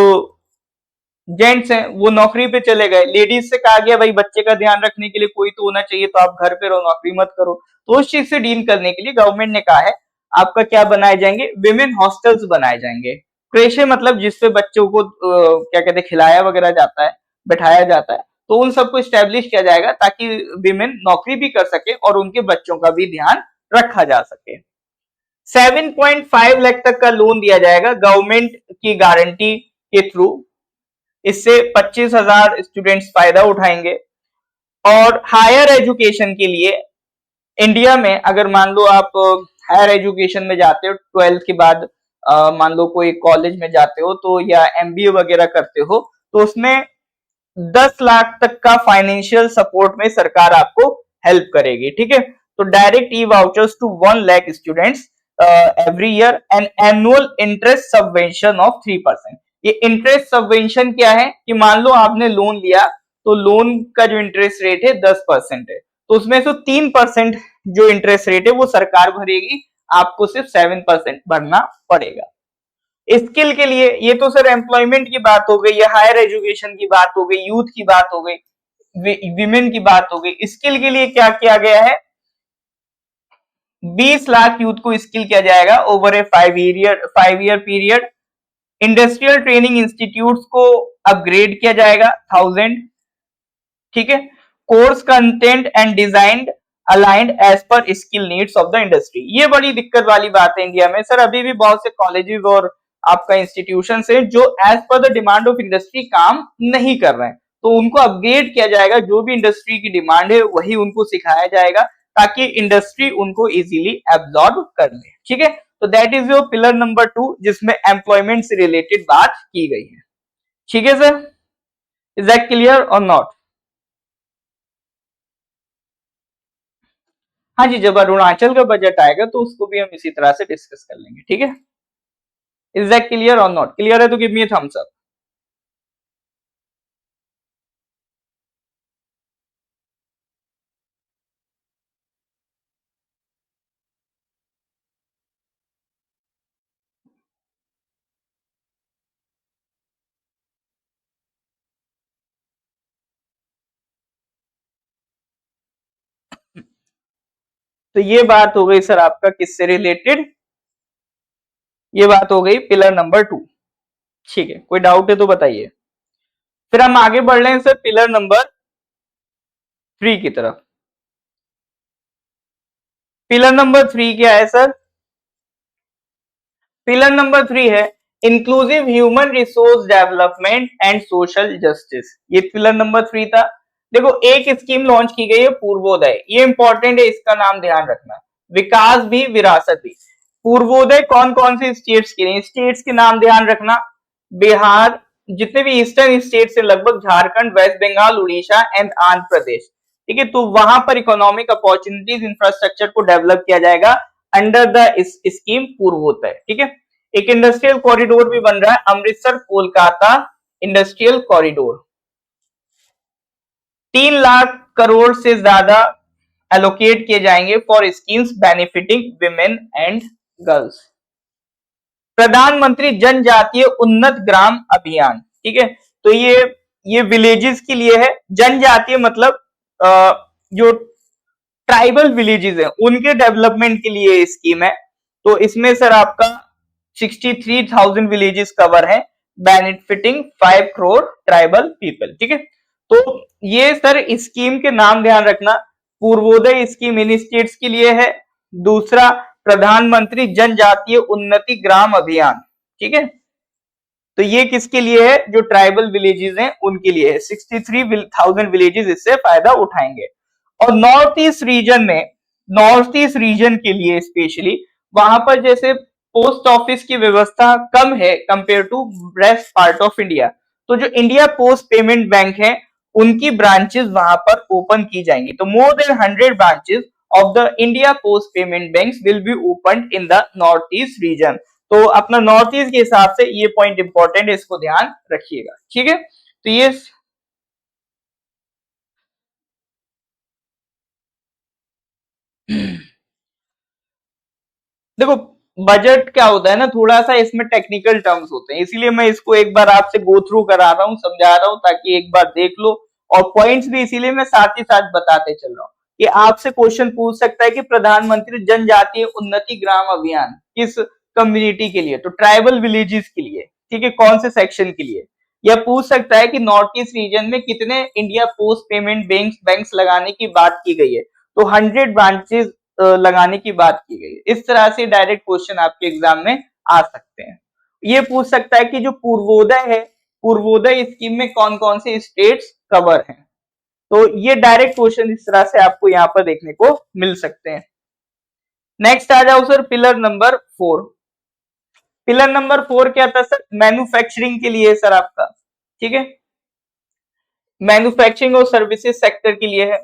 जेंट्स हैं वो नौकरी पे चले गए, लेडीज से कहा गया भाई बच्चे का ध्यान रखने के लिए कोई तो होना चाहिए, तो आप घर पे रहो, नौकरी मत करो। तो उस चीज से डील करने के लिए गवर्नमेंट ने कहा है आपका क्या बनाए जाएंगे, विमेन हॉस्टल्स बनाए जाएंगे। क्रेशे मतलब जिसपे बच्चों को क्या कहते हैं खिलाया वगैरह जाता है, बैठाया जाता है, तो उन सबको स्टैब्लिश किया जाएगा ताकि विमेन नौकरी भी कर सके और उनके बच्चों का भी ध्यान रखा जा सके। 7.5 लाख तक का लोन दिया जाएगा गवर्नमेंट की गारंटी के थ्रू। इससे 25,000 स्टूडेंट्स फायदा उठाएंगे। और हायर एजुकेशन के लिए इंडिया में अगर मान लो आप हायर एजुकेशन में जाते हो 12th के बाद, मान लो कोई कॉलेज में जाते हो तो, या एमबीए वगैरह करते हो, तो उसमें 10 लाख तक का फाइनेंशियल सपोर्ट में सरकार आपको हेल्प करेगी। ठीक है, तो direct e vouchers to 1 lakh students every year and annual interest subvention of 3%। ये इंटरेस्ट सबवेंशन क्या है कि मान लो आपने लोन लिया तो लोन का जो इंटरेस्ट रेट है 10% है, तो उसमें से 3% जो इंटरेस्ट रेट है वो सरकार भरेगी, आपको सिर्फ 7% भरना पड़ेगा। स्किल के लिए ये तो सर एम्प्लॉयमेंट की बात हो गई, या हायर एजुकेशन की बात हो गई, यूथ की बात हो गई, विमेन की बात हो गई। स्किल के लिए क्या किया गया है, 20 लाख यूथ को स्किल किया जाएगा over a 5 year period. Industrial training institutes को अपग्रेड किया जाएगा 1000। ठीक है, course content and design aligned as per skill needs of the industry. ये बड़ी दिक्कत वाली बात है इंडिया में सर, अभी भी बहुत से कॉलेजेस और आपका इंस्टीट्यूशन है जो as per the demand of industry काम नहीं कर रहे हैं, तो उनको अपग्रेड किया जाएगा। जो भी इंडस्ट्री की डिमांड है वही उनको सिखाया जाएगा ताकि इंडस्ट्री उनको इजीली एब्जॉर्ब कर ले। ठीक है, तो that is your pillar number 2 जिसमें एम्प्लॉयमेंट से रिलेटेड बात की गई है। ठीक है सर, इज दैट क्लियर और नॉट? हाँ जी, जब अरुणाचल का बजट आएगा तो उसको भी हम इसी तरह से डिस्कस कर लेंगे। ठीक है, इज दैट क्लियर और नॉट? क्लियर है तो give me a thumbs up. तो ये बात हो गई सर आपका किससे रिलेटेड, ये बात हो गई पिलर नंबर 2। ठीक है, कोई डाउट है तो बताइए। फिर हम आगे बढ़ रहे हैं सर पिलर नंबर 3 की तरफ। पिलर नंबर 3 क्या है सर? पिलर नंबर 3 है inclusive human resource development and social justice. ये पिलर नंबर 3 था। देखो एक स्कीम लॉन्च की गई है पूर्वोदय, ये इंपॉर्टेंट है, इसका नाम ध्यान रखना। विकास भी विरासत भी। पूर्वोदय कौन कौन से स्टेट्स के लिए, स्टेट्स के नाम ध्यान रखना, बिहार, जितने भी ईस्टर्न स्टेट्स है लगभग, झारखंड, वेस्ट बंगाल, उड़ीसा एंड आंध्र प्रदेश। ठीक है, तो वहां पर इकोनॉमिक अपॉर्चुनिटीज इंफ्रास्ट्रक्चर को डेवलप किया जाएगा अंडर द स्कीम पूर्वोदय। ठीक है, एक इंडस्ट्रियल कॉरिडोर भी बन रहा है, अमृतसर कोलकाता इंडस्ट्रियल कॉरिडोर। 3 लाख करोड़ से ज्यादा एलोकेट किए जाएंगे for schemes benefiting women and girls. प्रधानमंत्री जनजातीय उन्नत ग्राम अभियान। ठीक है, तो ये विलेजेस के लिए है। जनजातीय मतलब जो ट्राइबल विलेजेस हैं उनके डेवलपमेंट के लिए स्कीम है। तो इसमें सर आपका 63,000 विलेजेस कवर है, बेनिफिटिंग 5 करोड़ ट्राइबल पीपल। ठीक है, तो ये सर स्कीम के नाम ध्यान रखना। पूर्वोदय स्कीम इन स्टेट्स के लिए है, दूसरा प्रधानमंत्री जनजातीय उन्नति ग्राम अभियान। ठीक है, तो ये किसके लिए है, जो ट्राइबल विलेजेस हैं उनके लिए है। 63,000 विलेजेस इससे फायदा उठाएंगे। और नॉर्थ ईस्ट रीजन में, नॉर्थ ईस्ट रीजन के लिए स्पेशली, वहां पर जैसे पोस्ट ऑफिस की व्यवस्था कम है compare to rest part of India, तो जो इंडिया पोस्ट पेमेंट बैंक है उनकी ब्रांचेस वहां पर ओपन की जाएंगी। तो more than 100 branches of the India Post Payment Banks will be opened in the Northeast region. तो अपना नॉर्थ ईस्ट के हिसाब से ये पॉइंट इंपॉर्टेंट है, इसको ध्यान रखिएगा, ठीक है। तो ये देखो, बजट क्या होता है ना, थोड़ा सा इसमें टेक्निकल टर्म्स होते हैं, इसीलिए मैं इसको एक बार आपसे गो थ्रू करा रहा हूँ, समझा रहा हूँ, ताकि एक बार देख लो। और पॉइंट्स भी इसीलिए मैं साथ ही साथ बताते चल रहा हूँ कि आपसे क्वेश्चन पूछ सकता है कि प्रधानमंत्री जनजातीय उन्नति ग्राम अभियान किस कम्युनिटी के लिए, तो ट्राइबल विलेजेस के लिए, ठीक है, कौन से सेक्शन के लिए। या पूछ सकता है कि नॉर्थ ईस्ट रीजन में कितने इंडिया पोस्ट पेमेंट बैंक्स लगाने की बात की गई है, तो 100 ब्रांचेस लगाने की बात की गई है। इस तरह से डायरेक्ट क्वेश्चन आपके एग्जाम में आ सकते हैं। ये पूछ सकता है कि जो पूर्वोदय है, पूर्वोदय स्कीम में कौन कौन से स्टेट्स कवर हैं, तो ये डायरेक्ट क्वेश्चन इस तरह से आपको यहाँ पर देखने को मिल सकते हैं। नेक्स्ट आ जाओ sir, pillar number 4। Pillar number 4 क्या था सर, मैन्युफैक्चरिंग के लिए सर आपका, ठीक है, मैन्युफैक्चरिंग और सर्विसेज सेक्टर के लिए है।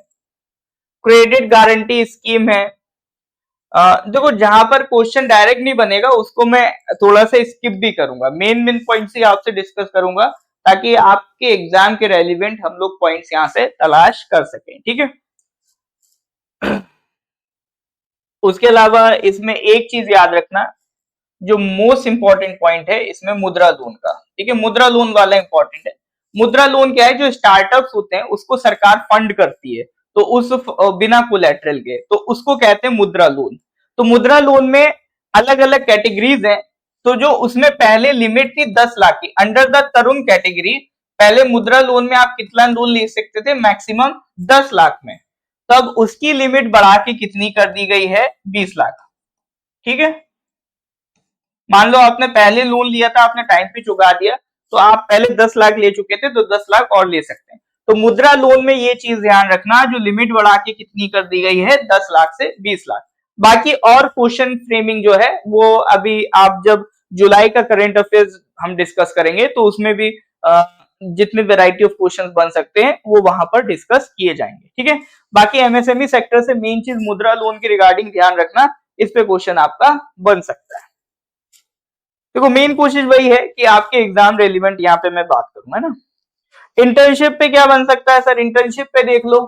क्रेडिट गारंटी स्कीम है। देखो, जहां पर क्वेश्चन डायरेक्ट नहीं बनेगा उसको मैं थोड़ा सा स्किप भी करूंगा, मेन मेन पॉइंट्स ही आपसे डिस्कस करूंगा, ताकि आपके एग्जाम के रेलिवेंट हम लोग पॉइंट्स यहां से तलाश कर सकें, ठीक है। उसके अलावा इसमें एक चीज याद रखना, जो मोस्ट इंपॉर्टेंट पॉइंट है इसमें मुद्रा लोन का, ठीक है, मुद्रा लोन वाला इंपॉर्टेंट है। मुद्रा लोन क्या है, जो स्टार्टअप्स होते हैं उसको सरकार फंड करती है, तो उस बिना कोलैटरल के, तो उसको कहते हैं मुद्रा लोन। तो मुद्रा लोन में अलग अलग कैटेगरीज हैं। तो जो उसमें पहले लिमिट थी 10 लाख की, अंडर द तरुण कैटेगरी, पहले मुद्रा लोन में आप कितना लोन ले सकते थे, मैक्सिमम 10 लाख में। तब उसकी लिमिट बढ़ा के कितनी कर दी गई है, 20 लाख, ठीक है। मान लो आपने पहले लोन लिया था, आपने टाइम पे चुका दिया, तो आप पहले 10 लाख ले चुके थे, तो 10 लाख और ले सकते हैं। तो मुद्रा लोन में ये चीज ध्यान रखना, जो लिमिट बढ़ा के कितनी कर दी गई है, 10 लाख से 20 लाख। बाकी और क्वेश्चन फ्रेमिंग जो है वो अभी आप जब जुलाई का करंट अफेयर्स हम डिस्कस करेंगे, तो उसमें भी जितने वेराइटी ऑफ क्वेश्चंस बन सकते हैं वो वहां पर डिस्कस किए जाएंगे, ठीक है। बाकी एमएसएमई सेक्टर से मेन चीज मुद्रा लोन के रिगार्डिंग ध्यान रखना, इस पे क्वेश्चन आपका बन सकता है। देखो, मेन कोशिश वही है कि आपके एग्जाम रेलिवेंट यहाँ पे मैं बात करूंगा ना। इंटर्नशिप पे क्या बन सकता है सर, इंटर्नशिप पे देख लो।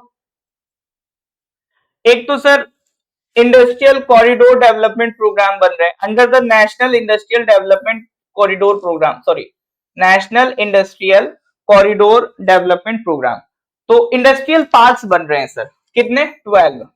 एक तो sir industrial corridor development programme बन रहे हैं under the national industrial development corridor programme, sorry, national industrial corridor development programme. तो इंडस्ट्रियल पार्क्स बन रहे हैं सर, कितने, 12,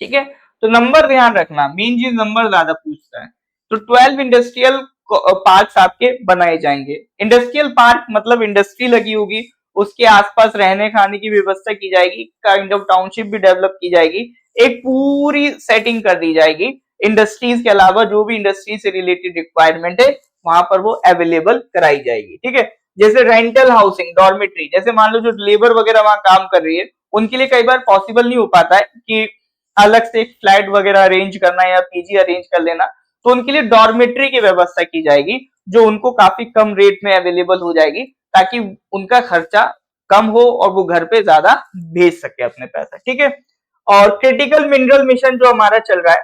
ठीक है। तो नंबर ध्यान रखना, मेन चीज नंबर ज्यादा पूछता है। तो 12 इंडस्ट्रियल पार्क्स आपके बनाए जाएंगे। इंडस्ट्रियल पार्क मतलब इंडस्ट्री लगी होगी, उसके आसपास रहने खाने की व्यवस्था की जाएगी, काइंड ऑफ टाउनशिप भी डेवलप की जाएगी, एक पूरी सेटिंग कर दी जाएगी। इंडस्ट्रीज के अलावा जो भी इंडस्ट्री से रिलेटेड रिक्वायरमेंट है वहां पर वो अवेलेबल कराई जाएगी, ठीक है। जैसे रेंटल हाउसिंग, डॉर्मेट्री, जैसे मान लो जो लेबर वगैरह वहां काम कर रही है, उनके लिए कई बार पॉसिबल नहीं हो पाता है कि अलग से एक फ्लैट वगैरह अरेंज करना या पीजी अरेंज कर लेना, तो उनके लिए डॉर्मेट्री की व्यवस्था की जाएगी, जो उनको काफी कम रेट में अवेलेबल हो जाएगी, ताकि उनका खर्चा कम हो और वो घर पे ज्यादा भेज सके अपने पैसा, ठीक है। और क्रिटिकल मिनरल मिशन जो हमारा चल रहा है,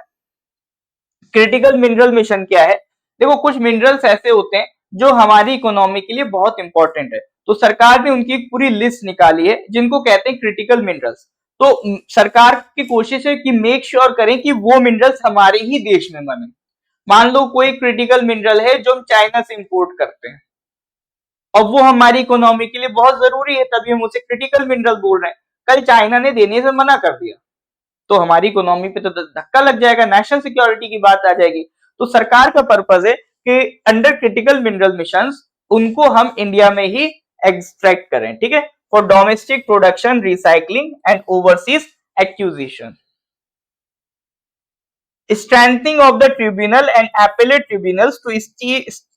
क्रिटिकल मिनरल मिशन क्या है, देखो कुछ मिनरल्स ऐसे होते हैं जो हमारी इकोनॉमी के लिए बहुत इंपॉर्टेंट है, तो सरकार ने उनकी एक पूरी लिस्ट निकाली है जिनको कहते हैं क्रिटिकल मिनरल्स। तो सरकार की कोशिश है कि मेक श्योर करें कि वो मिनरल्स हमारे ही देश में बने। मान लो कोई क्रिटिकल मिनरल है जो हम चाइना से इंपोर्ट करते हैं, और वो हमारी इकोनॉमी के लिए बहुत जरूरी है, तभी हम उसे क्रिटिकल मिनरल बोल रहे हैं। कल चाइना ने देने से मना कर दिया, तो हमारी इकोनॉमी पे तो धक्का लग जाएगा, नेशनल सिक्योरिटी की बात आ जाएगी। तो सरकार का पर्पज है कि अंडर क्रिटिकल मिनरल मिशंस उनको हम इंडिया में ही एक्सट्रैक्ट करें, ठीक है, for domestic production, recycling and overseas acquisition. Strengthening of the tribunal and appellate tribunals to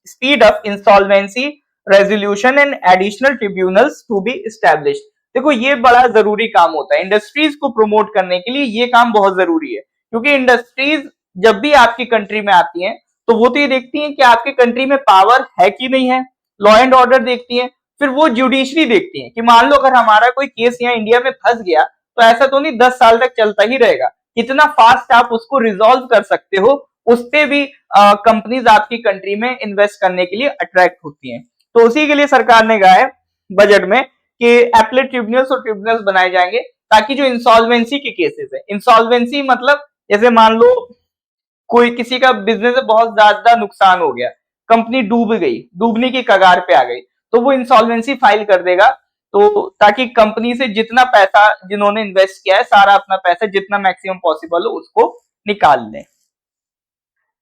speed up insolvency resolution and additional tribunals to be established। देखो, ये बड़ा जरूरी काम होता है, इंडस्ट्रीज को प्रमोट करने के लिए ये काम बहुत जरूरी है, क्योंकि इंडस्ट्रीज जब भी आपकी कंट्री में आती हैं तो वो तो ये देखती हैं कि आपकी कंट्री में पावर है कि नहीं है, लॉ एंड ऑर्डर देखती हैं, फिर वो जुडिशरी देखती हैं कि मान लो अगर हमारा कोई केस यहाँ इंडिया में फंस गया तो ऐसा तो नहीं 10 साल तक चलता ही रहेगा, कितना फास्ट आप उसको रिजॉल्व कर सकते हो, उससे भी कंपनीज आपकी कंट्री में इन्वेस्ट करने के लिए अट्रैक्ट होती हैं। तो उसी के लिए सरकार ने कहा है बजट में कि एपलेट ट्रिब्यूनल्स और ट्रिब्यूनल्स बनाए जाएंगे, ताकि जो इंसॉल्वेंसी के केसेस है, इंसॉल्वेंसी मतलब जैसे मान लो कोई किसी का बिजनेस में बहुत ज्यादा नुकसान हो गया, कंपनी डूब गई, डूबने की कगार पे आ गई, तो वो इंसॉल्वेंसी फाइल कर देगा, तो ताकि कंपनी से जितना पैसा जिन्होंने इन्वेस्ट किया है सारा अपना पैसा जितना मैक्सिमम पॉसिबल हो उसको निकाल लें।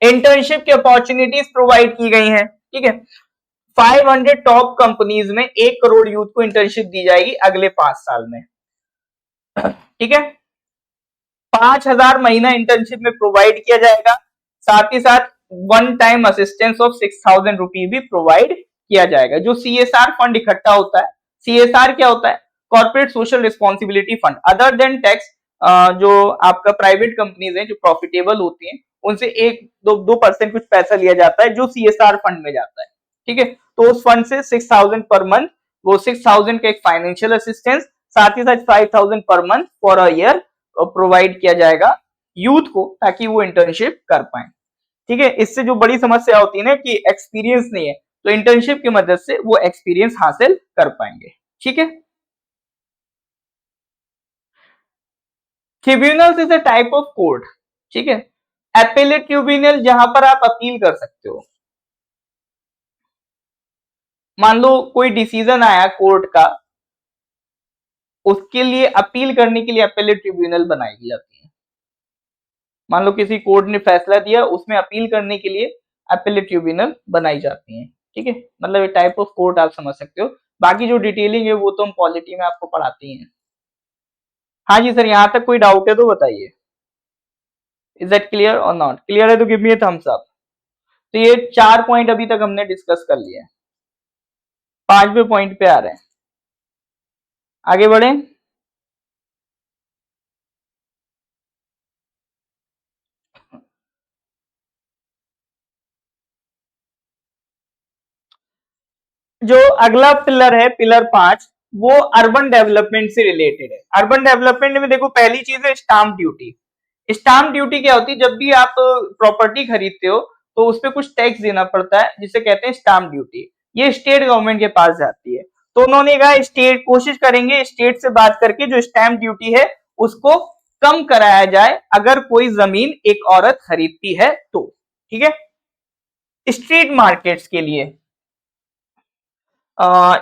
इंटर्नशिप की अपॉर्चुनिटीज प्रोवाइड की गई हैं, ठीक है। 500 टॉप कंपनीज में 1 करोड़ यूथ को इंटर्नशिप दी जाएगी अगले 5 साल में, ठीक है। 5,000 महीना इंटर्नशिप में प्रोवाइड किया जाएगा, साथ ही साथ one time assistance of 6,000 rupees भी प्रोवाइड किया जाएगा। जो सीएसआर फंड इकट्ठा होता है, सीएसआर क्या होता है? Corporate social responsibility fund. Other than tax, जो आपका प्राइवेट कंपनीज है जो प्रॉफिटेबल होती हैं उनसे 1-2% कुछ पैसा लिया जाता है जो सीएसआर फंड में जाता है, ठीक है। तो उस फंड से 6,000 पर मंथ, वो 6,000 का एक फाइनेंशियल असिस्टेंस, साथ ही साथ 5,000 per month for a year provide किया जाएगा यूथ को, ताकि वो इंटर्नशिप कर पाए, ठीक है। इससे जो बड़ी समस्या होती है ना कि एक्सपीरियंस नहीं है, तो इंटर्नशिप की मदद से वो एक्सपीरियंस हासिल कर पाएंगे, ठीक है। Tribunals is a type of court, ठीक है। एपेलेट ट्रिब्यूनल जहां पर आप अपील कर सकते हो, मान लो कोई डिसीजन आया कोर्ट का, उसके लिए अपील करने के लिए एपेलेट ट्रिब्यूनल बनाई जाती है। मान लो किसी कोर्ट ने फैसला दिया, उसमें अपील करने के लिए एपेलेट ट्रिब्यूनल बनाई जाती है, ठीक है। मतलब ये टाइप ऑफ कोर्ट आप समझ सकते हो। बाकी जो डिटेलिंग है वो तो हम पॉलिटी में आपको पढ़ाते हैं। हाँ जी सर, यहाँ तक कोई डाउट है तो बताइए। इज दैट क्लियर और नॉट क्लियर? है तो give me a thumbs up. तो ये 4 पॉइंट अभी तक हमने डिस्कस कर लिए, 5वें पॉइंट पे आ रहे हैं, आगे बढ़े। जो अगला पिलर है, पिलर 5, वो अर्बन डेवलपमेंट से रिलेटेड है। अर्बन डेवलपमेंट में देखो पहली चीज है स्टाम्प ड्यूटी। स्टाम्प ड्यूटी क्या होती है? जब भी आप प्रॉपर्टी खरीदते हो तो उस पर कुछ टैक्स देना पड़ता है, जिसे कहते हैं स्टाम्प ड्यूटी। ये स्टेट गवर्नमेंट के पास जाती है। तो उन्होंने कहा स्टेट कोशिश करेंगे स्टेट से बात करके जो स्टाम्प ड्यूटी है उसको कम कराया जाए अगर कोई जमीन एक औरत खरीदती है तो, ठीक है। स्ट्रीट मार्केट्स के लिए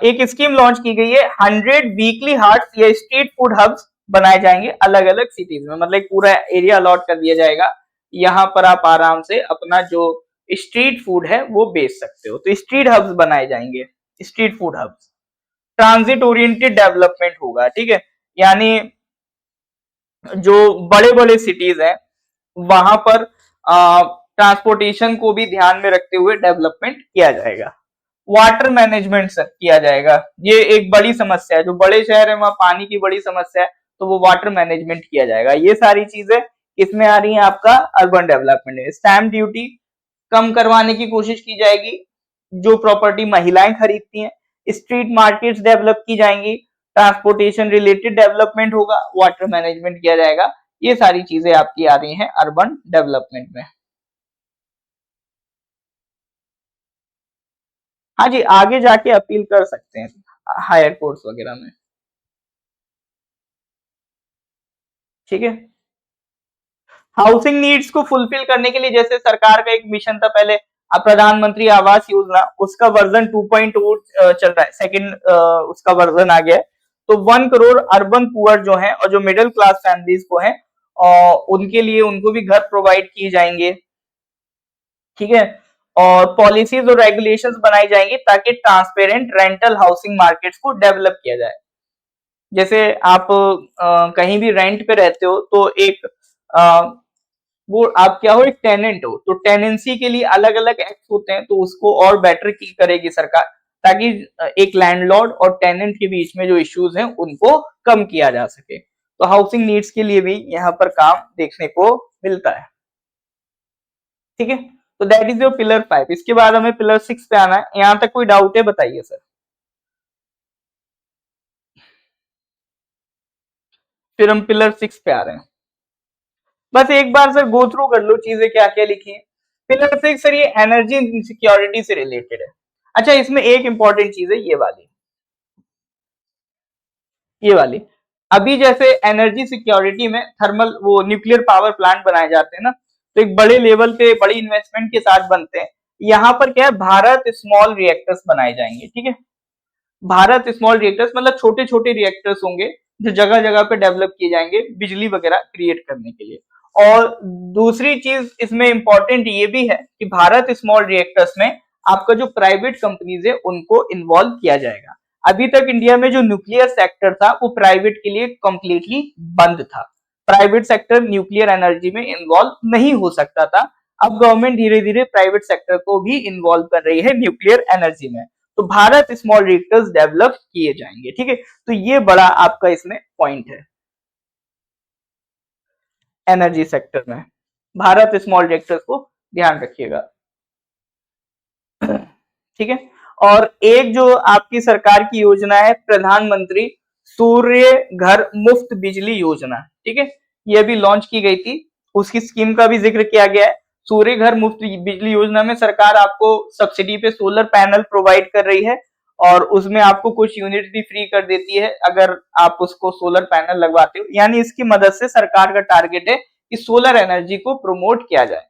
एक स्कीम लॉन्च की गई है। 100 वीकली हार्ट्स या स्ट्रीट फूड हब्स बनाए जाएंगे अलग अलग सिटीज में, मतलब पूरा एरिया अलॉट कर दिया जाएगा, यहाँ पर आप आराम से अपना जो स्ट्रीट फूड है वो बेच सकते हो। तो स्ट्रीट हब्स बनाए जाएंगे, street food hubs. Transit oriented development होगा, ठीक है। यानी जो बड़े बड़े सिटीज हैं वहां पर ट्रांसपोर्टेशन को भी ध्यान में रखते हुए डेवलपमेंट किया जाएगा। वाटर मैनेजमेंट किया जाएगा, ये एक बड़ी समस्या है, जो बड़े शहर है वहां पानी की बड़ी समस्या है, तो वो वाटर मैनेजमेंट किया जाएगा। ये सारी चीजें किसमें आ रही है? आपका अर्बन डेवलपमेंट में। स्टैम्प ड्यूटी कम करवाने की कोशिश की जाएगी जो प्रॉपर्टी महिलाएं खरीदती हैं। स्ट्रीट मार्केट्स डेवलप की जाएंगी, ट्रांसपोर्टेशन रिलेटेड डेवलपमेंट होगा, वाटर मैनेजमेंट किया जाएगा। ये सारी चीजें आपकी आ रही हैं अर्बन डेवलपमेंट में। हाँ जी, आगे जाके अपील कर सकते हैं हायर कोर्ट्स वगैरह में, ठीक है। हाउसिंग नीड्स को फुलफिल करने के लिए जैसे सरकार का एक मिशन था पहले, प्रधानमंत्री आवास योजना, उसका वर्जन 2.0 चल रहा है, सेकंड उसका वर्जन आ गया है। तो 1 करोड़ अर्बन पुअर जो है और जो मिडिल क्लास फैमिलीज को है और उनके लिए उनको भी घर प्रोवाइड किए जाएंगे, ठीक है। और पॉलिसीज और रेगुलेशंस बनाई जाएंगी ताकि ट्रांसपेरेंट रेंटल हाउसिंग मार्केट्स को डेवलप किया जाए। जैसे आप कहीं भी रेंट पे रहते हो तो एक वो आप क्या हो, एक टेनेंट हो, तो टेनेंसी के लिए अलग अलग एक्ट होते हैं, तो उसको और बेटर की करेगी सरकार, ताकि एक लैंडलॉर्ड और टेनेंट के बीच में जो इश्यूज हैं उनको कम किया जा सके। तो हाउसिंग नीड्स के लिए भी यहाँ पर काम देखने को मिलता है, ठीक है। तो दैट इज योर पिलर 5। इसके बाद हमें पिलर 6 पे आना है। यहाँ तक कोई डाउट है बताइए सर। फिर हम पिलर 6 पे आ रहे हैं। बस एक बार सर गो थ्रू कर लो चीजें क्या क्या लिखी है। पिलर 6 सर ये एनर्जी सिक्योरिटी से रिलेटेड है। अच्छा, इसमें एक इंपॉर्टेंट चीज है ये वाली। अभी जैसे एनर्जी सिक्योरिटी में थर्मल वो न्यूक्लियर पावर प्लांट बनाए जाते हैं ना, तो एक बड़े लेवल पे बड़ी इन्वेस्टमेंट के साथ बनते हैं। यहाँ पर क्या है, भारत स्मॉल रिएक्टर्स बनाए जाएंगे, ठीक है। भारत स्मॉल रिएक्टर्स मतलब छोटे छोटे रिएक्टर्स होंगे जो जगह जगह पे डेवलप किए जाएंगे बिजली वगैरह क्रिएट करने के लिए। और दूसरी चीज इसमें इंपॉर्टेंट ये भी है कि भारत स्मॉल रिएक्टर्स में आपका जो प्राइवेट कंपनीज है उनको इन्वॉल्व किया जाएगा। अभी तक इंडिया में जो न्यूक्लियर सेक्टर था वो प्राइवेट के लिए कंप्लीटली बंद था। प्राइवेट सेक्टर न्यूक्लियर एनर्जी में इन्वॉल्व नहीं हो सकता था। अब गवर्नमेंट धीरे धीरे प्राइवेट सेक्टर को भी इन्वॉल्व कर रही है न्यूक्लियर एनर्जी में। तो भारत स्मॉल रिएक्टर्स डेवलप किए जाएंगे, ठीक है। तो ये बड़ा आपका इसमें पॉइंट है एनर्जी सेक्टर में। भारत स्मॉल रिएक्टर्स को ध्यान रखिएगा, ठीक है। और एक जो आपकी सरकार की योजना है प्रधानमंत्री सूर्य घर मुफ्त बिजली योजना, ठीक है, ये भी लॉन्च की गई थी। उसकी स्कीम का भी जिक्र किया गया है। सूर्य घर मुफ्त बिजली योजना में सरकार आपको सब्सिडी पे सोलर पैनल प्रोवाइड कर रही है और उसमें आपको कुछ यूनिट भी फ्री कर देती है अगर आप उसको सोलर पैनल लगवाते हो। यानी इसकी मदद से सरकार का टारगेट है कि सोलर एनर्जी को प्रमोट किया जाए।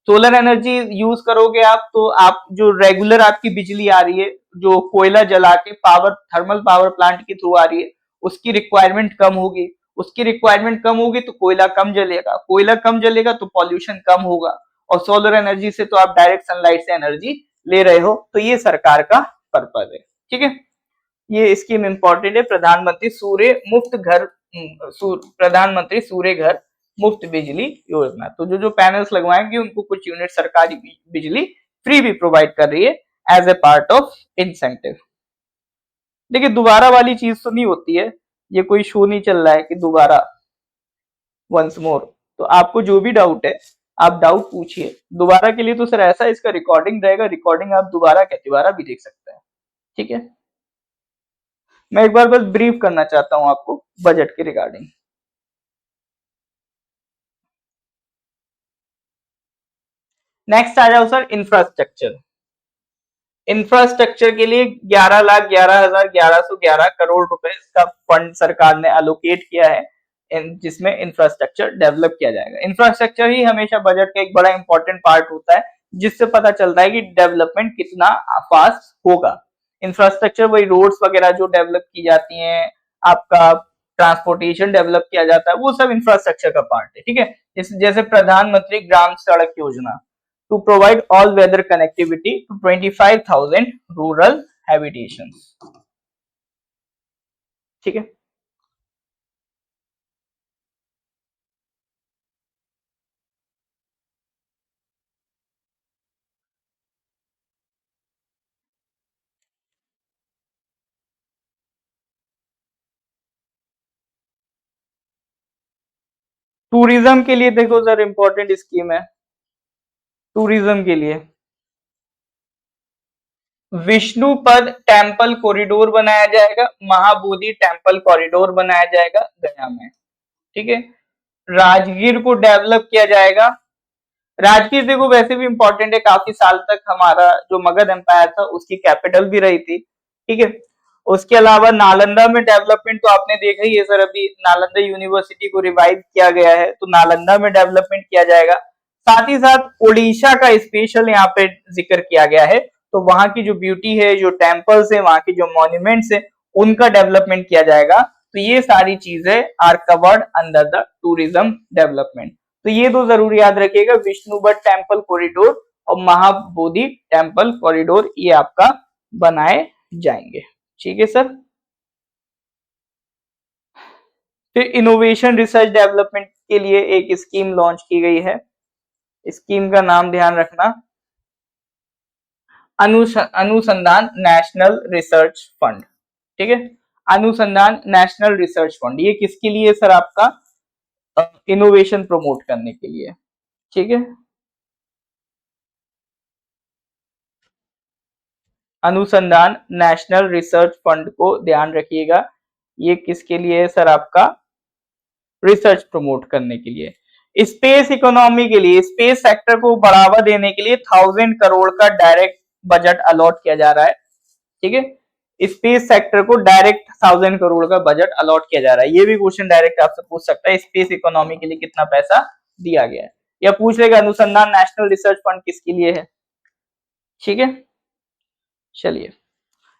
सोलर एनर्जी यूज करोगे आप तो आप जो रेगुलर आपकी बिजली आ रही है जो कोयला जला के पावर थर्मल पावर प्लांट के थ्रू आ रही है उसकी रिक्वायरमेंट कम होगी। उसकी रिक्वायरमेंट कम होगी तो कोयला कम जलेगा, कोयला कम जलेगा तो पॉल्यूशन कम होगा। और सोलर एनर्जी से तो आप डायरेक्ट सनलाइट से एनर्जी ले रहे हो। तो ये सरकार का पर्पज है, ठीक है। ये स्कीम इंपॉर्टेंट है, प्रधानमंत्री सूर्य मुफ्त घर प्रधानमंत्री सूर्य घर मुफ्त बिजली योजना। तो जो जो पैनल्स लगवाएंगे उनको कुछ यूनिट सरकारी बिजली फ्री भी प्रोवाइड कर रही है as a part of incentive. देखिए दोबारा वाली चीज तो नहीं होती है, ये कोई शो नहीं चल रहा है कि दोबारा वंस मोर। तो आपको जो भी डाउट है आप डाउट पूछिए। दोबारा के लिए तो सर ऐसा इसका रिकॉर्डिंग रहेगा, रिकॉर्डिंग आप दोबारा क्या दोबारा भी देख सकते हैं, ठीक है। मैं एक बार बस ब्रीफ करना चाहता हूं आपको बजट के रिगार्डिंग। नेक्स्ट आ जाओ सर इंफ्रास्ट्रक्चर। इंफ्रास्ट्रक्चर के लिए 11,11,1111 करोड़ रुपए का फंड सरकार ने अलोकेट किया है जिसमें इंफ्रास्ट्रक्चर डेवलप किया जाएगा। इंफ्रास्ट्रक्चर ही हमेशा बजट का एक बड़ा इंपॉर्टेंट पार्ट होता है जिससे पता चलता है कि डेवलपमेंट कितना फास्ट होगा। इंफ्रास्ट्रक्चर वही रोड्स वगैरह जो डेवलप की जाती हैं, आपका ट्रांसपोर्टेशन डेवलप किया जाता है, वो सब इंफ्रास्ट्रक्चर का पार्ट है, ठीक है। जैसे प्रधानमंत्री ग्राम सड़क योजना to provide all weather connectivity to 25,000 rural habitations, ठीक है। टूरिज्म के लिए देखो सर इंपॉर्टेंट स्कीम है। टूरिज्म के लिए विष्णुपद टेम्पल कॉरिडोर बनाया जाएगा, महाबोधि टेम्पल कॉरिडोर बनाया जाएगा गया में, ठीक है। राजगीर को डेवलप किया जाएगा। राजगीर देखो वैसे भी इंपॉर्टेंट है, काफी साल तक हमारा जो मगध एम्पायर था उसकी कैपिटल भी रही थी, ठीक है। उसके अलावा नालंदा में डेवलपमेंट तो आपने देखा ही है सर, अभी नालंदा यूनिवर्सिटी को रिवाइव किया गया है तो नालंदा में डेवलपमेंट किया जाएगा। साथ ही साथ उड़ीसा का स्पेशल यहाँ पे जिक्र किया गया है, तो वहां की जो ब्यूटी है, जो टेम्पल्स है, वहां की जो मॉन्यूमेंट्स है उनका डेवलपमेंट किया जाएगा। तो ये सारी चीजें are covered under the tourism development. तो ये दो जरूर याद रखिएगा, विष्णुपद टेम्पल कॉरिडोर और महाबोधि टेम्पल कॉरिडोर, ये आपका बनाए जाएंगे, ठीक है सर। फिर इनोवेशन रिसर्च डेवलपमेंट के लिए एक स्कीम लॉन्च की गई है। स्कीम का नाम ध्यान रखना, अनुसंधान नेशनल रिसर्च फंड, ठीक है। अनुसंधान नेशनल रिसर्च फंड ये किसके लिए सर, आपका इनोवेशन प्रमोट करने के लिए, ठीक है। अनुसंधान नेशनल रिसर्च फंड को ध्यान रखिएगा, ये किसके लिए है सर, आपका रिसर्च प्रमोट करने के लिए। स्पेस इकोनॉमी के लिए, स्पेस सेक्टर को बढ़ावा देने के लिए 1000 करोड़ का डायरेक्ट बजट अलॉट किया जा रहा है। ठीक है, स्पेस सेक्टर को डायरेक्ट 1000 करोड़ का बजट अलॉट किया जा रहा है। ये भी क्वेश्चन डायरेक्ट आपसे पूछ सकता है, स्पेस इकोनॉमी के लिए कितना पैसा दिया गया है, या पूछ लेगा अनुसंधान नेशनल रिसर्च फंड किसके लिए है। ठीक है, चलिए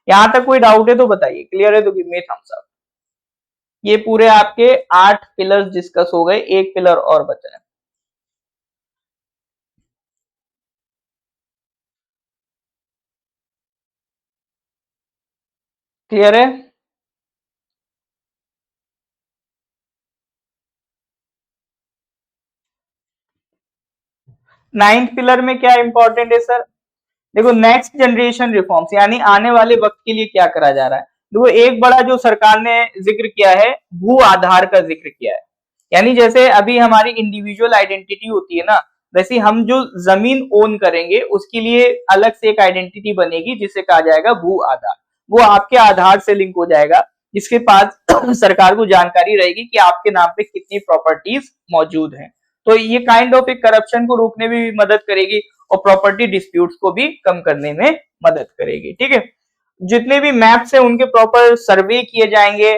यहां तक कोई डाउट है तो बताइए, क्लियर है तो गिव मी थम्स अप। ये पूरे आपके 8 पिलर्स डिस्कस हो गए, एक पिलर और बचा है। क्लियर है? नाइन्थ पिलर में क्या इंपॉर्टेंट है सर? देखो नेक्स्ट जनरेशन रिफॉर्म्स, यानी आने वाले वक्त के लिए क्या करा जा रहा है। देखो एक बड़ा जो सरकार ने जिक्र किया है, भू आधार का जिक्र किया है। यानी जैसे अभी हमारी इंडिविजुअल आइडेंटिटी होती है ना, वैसे हम जो जमीन ओन करेंगे उसके लिए अलग से एक आइडेंटिटी बनेगी जिसे कहा जाएगा भू आधार। वो आपके आधार से लिंक हो जाएगा, जिसके पास सरकार को जानकारी रहेगी कि आपके नाम पे कितनी प्रॉपर्टीज मौजूद हैं। तो ये काइंड ऑफ एक करप्शन को रोकने में भी मदद करेगी और प्रॉपर्टी डिस्प्यूट्स को भी कम करने में मदद करेगी। ठीक है, जितने भी मैप्स है उनके प्रॉपर सर्वे किए जाएंगे,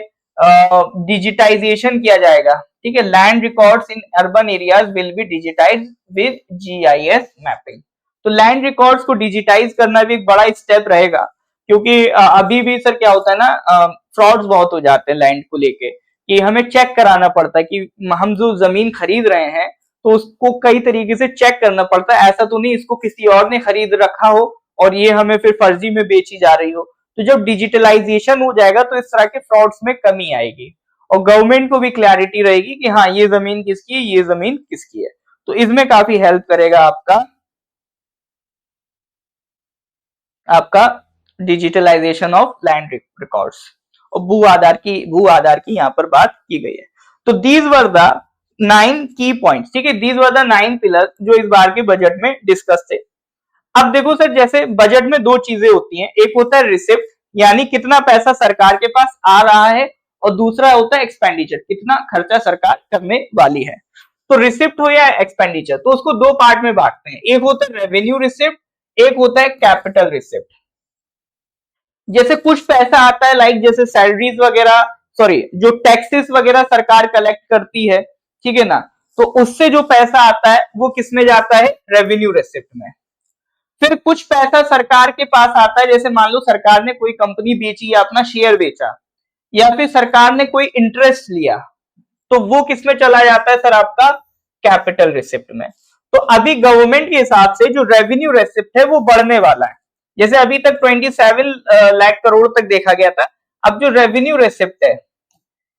डिजिटाइजेशन किया जाएगा। ठीक है, land records in urban areas will be digitised with GIS mapping. तो लैंड रिकॉर्ड्स को डिजिटाइज करना भी एक बड़ा स्टेप रहेगा, क्योंकि अभी भी सर क्या होता है ना, फ्रॉड्स बहुत हो जाते हैं लैंड को लेके, कि हमें चेक कराना पड़ता है कि हम जो जमीन खरीद रहे हैं तो उसको कई तरीके से चेक करना पड़ता है। ऐसा तो नहीं इसको किसी और ने खरीद रखा हो और ये हमें फिर फर्जी में बेची जा रही हो। तो जब डिजिटलाइजेशन हो जाएगा तो इस तरह के फ्रॉड्स में कमी आएगी और गवर्नमेंट को भी क्लैरिटी रहेगी कि हाँ ये जमीन किसकी है, ये जमीन किसकी है। तो इसमें काफी हेल्प करेगा आपका डिजिटलाइजेशन ऑफ लैंड रिकॉर्ड्स। और भू आधार की यहाँ पर बात की गई है। तो दीज वर द 9 की पॉइंट्स। ठीक है, दीज वर द 9 पिलर जो इस बार के बजट में डिस्कस थे। अब देखो सर, जैसे बजट में दो चीजें होती हैं, एक होता है रिसिप्ट यानी कितना पैसा सरकार के पास आ रहा है, और दूसरा होता है एक्सपेंडिचर, कितना खर्चा सरकार करने वाली है। तो रिसिप्ट हो या एक्सपेंडिचर, तो उसको दो पार्ट में बांटते हैं, एक होता है रेवेन्यू रिसिप्ट, एक होता है कैपिटल रिसिप्ट। जैसे कुछ पैसा आता है लाइक जैसे सैलरीज वगैरह, सॉरी जो टैक्सेस वगैरह सरकार कलेक्ट करती है, ठीक है ना, तो उससे जो पैसा आता है वो किस में जाता है, रेवेन्यू रिसिप्ट में। फिर कुछ पैसा सरकार के पास आता है, जैसे मान लो सरकार ने कोई कंपनी बेची या अपना शेयर बेचा, या फिर सरकार ने कोई इंटरेस्ट लिया, तो वो किस में चला जाता है सर, आपका कैपिटल रिसिप्ट में। तो अभी गवर्नमेंट के हिसाब से जो रेवेन्यू रिसिप्ट है वो बढ़ने वाला है। जैसे अभी तक 27 लाख करोड़ तक देखा गया था, अब जो रेवेन्यू रिसिप्ट है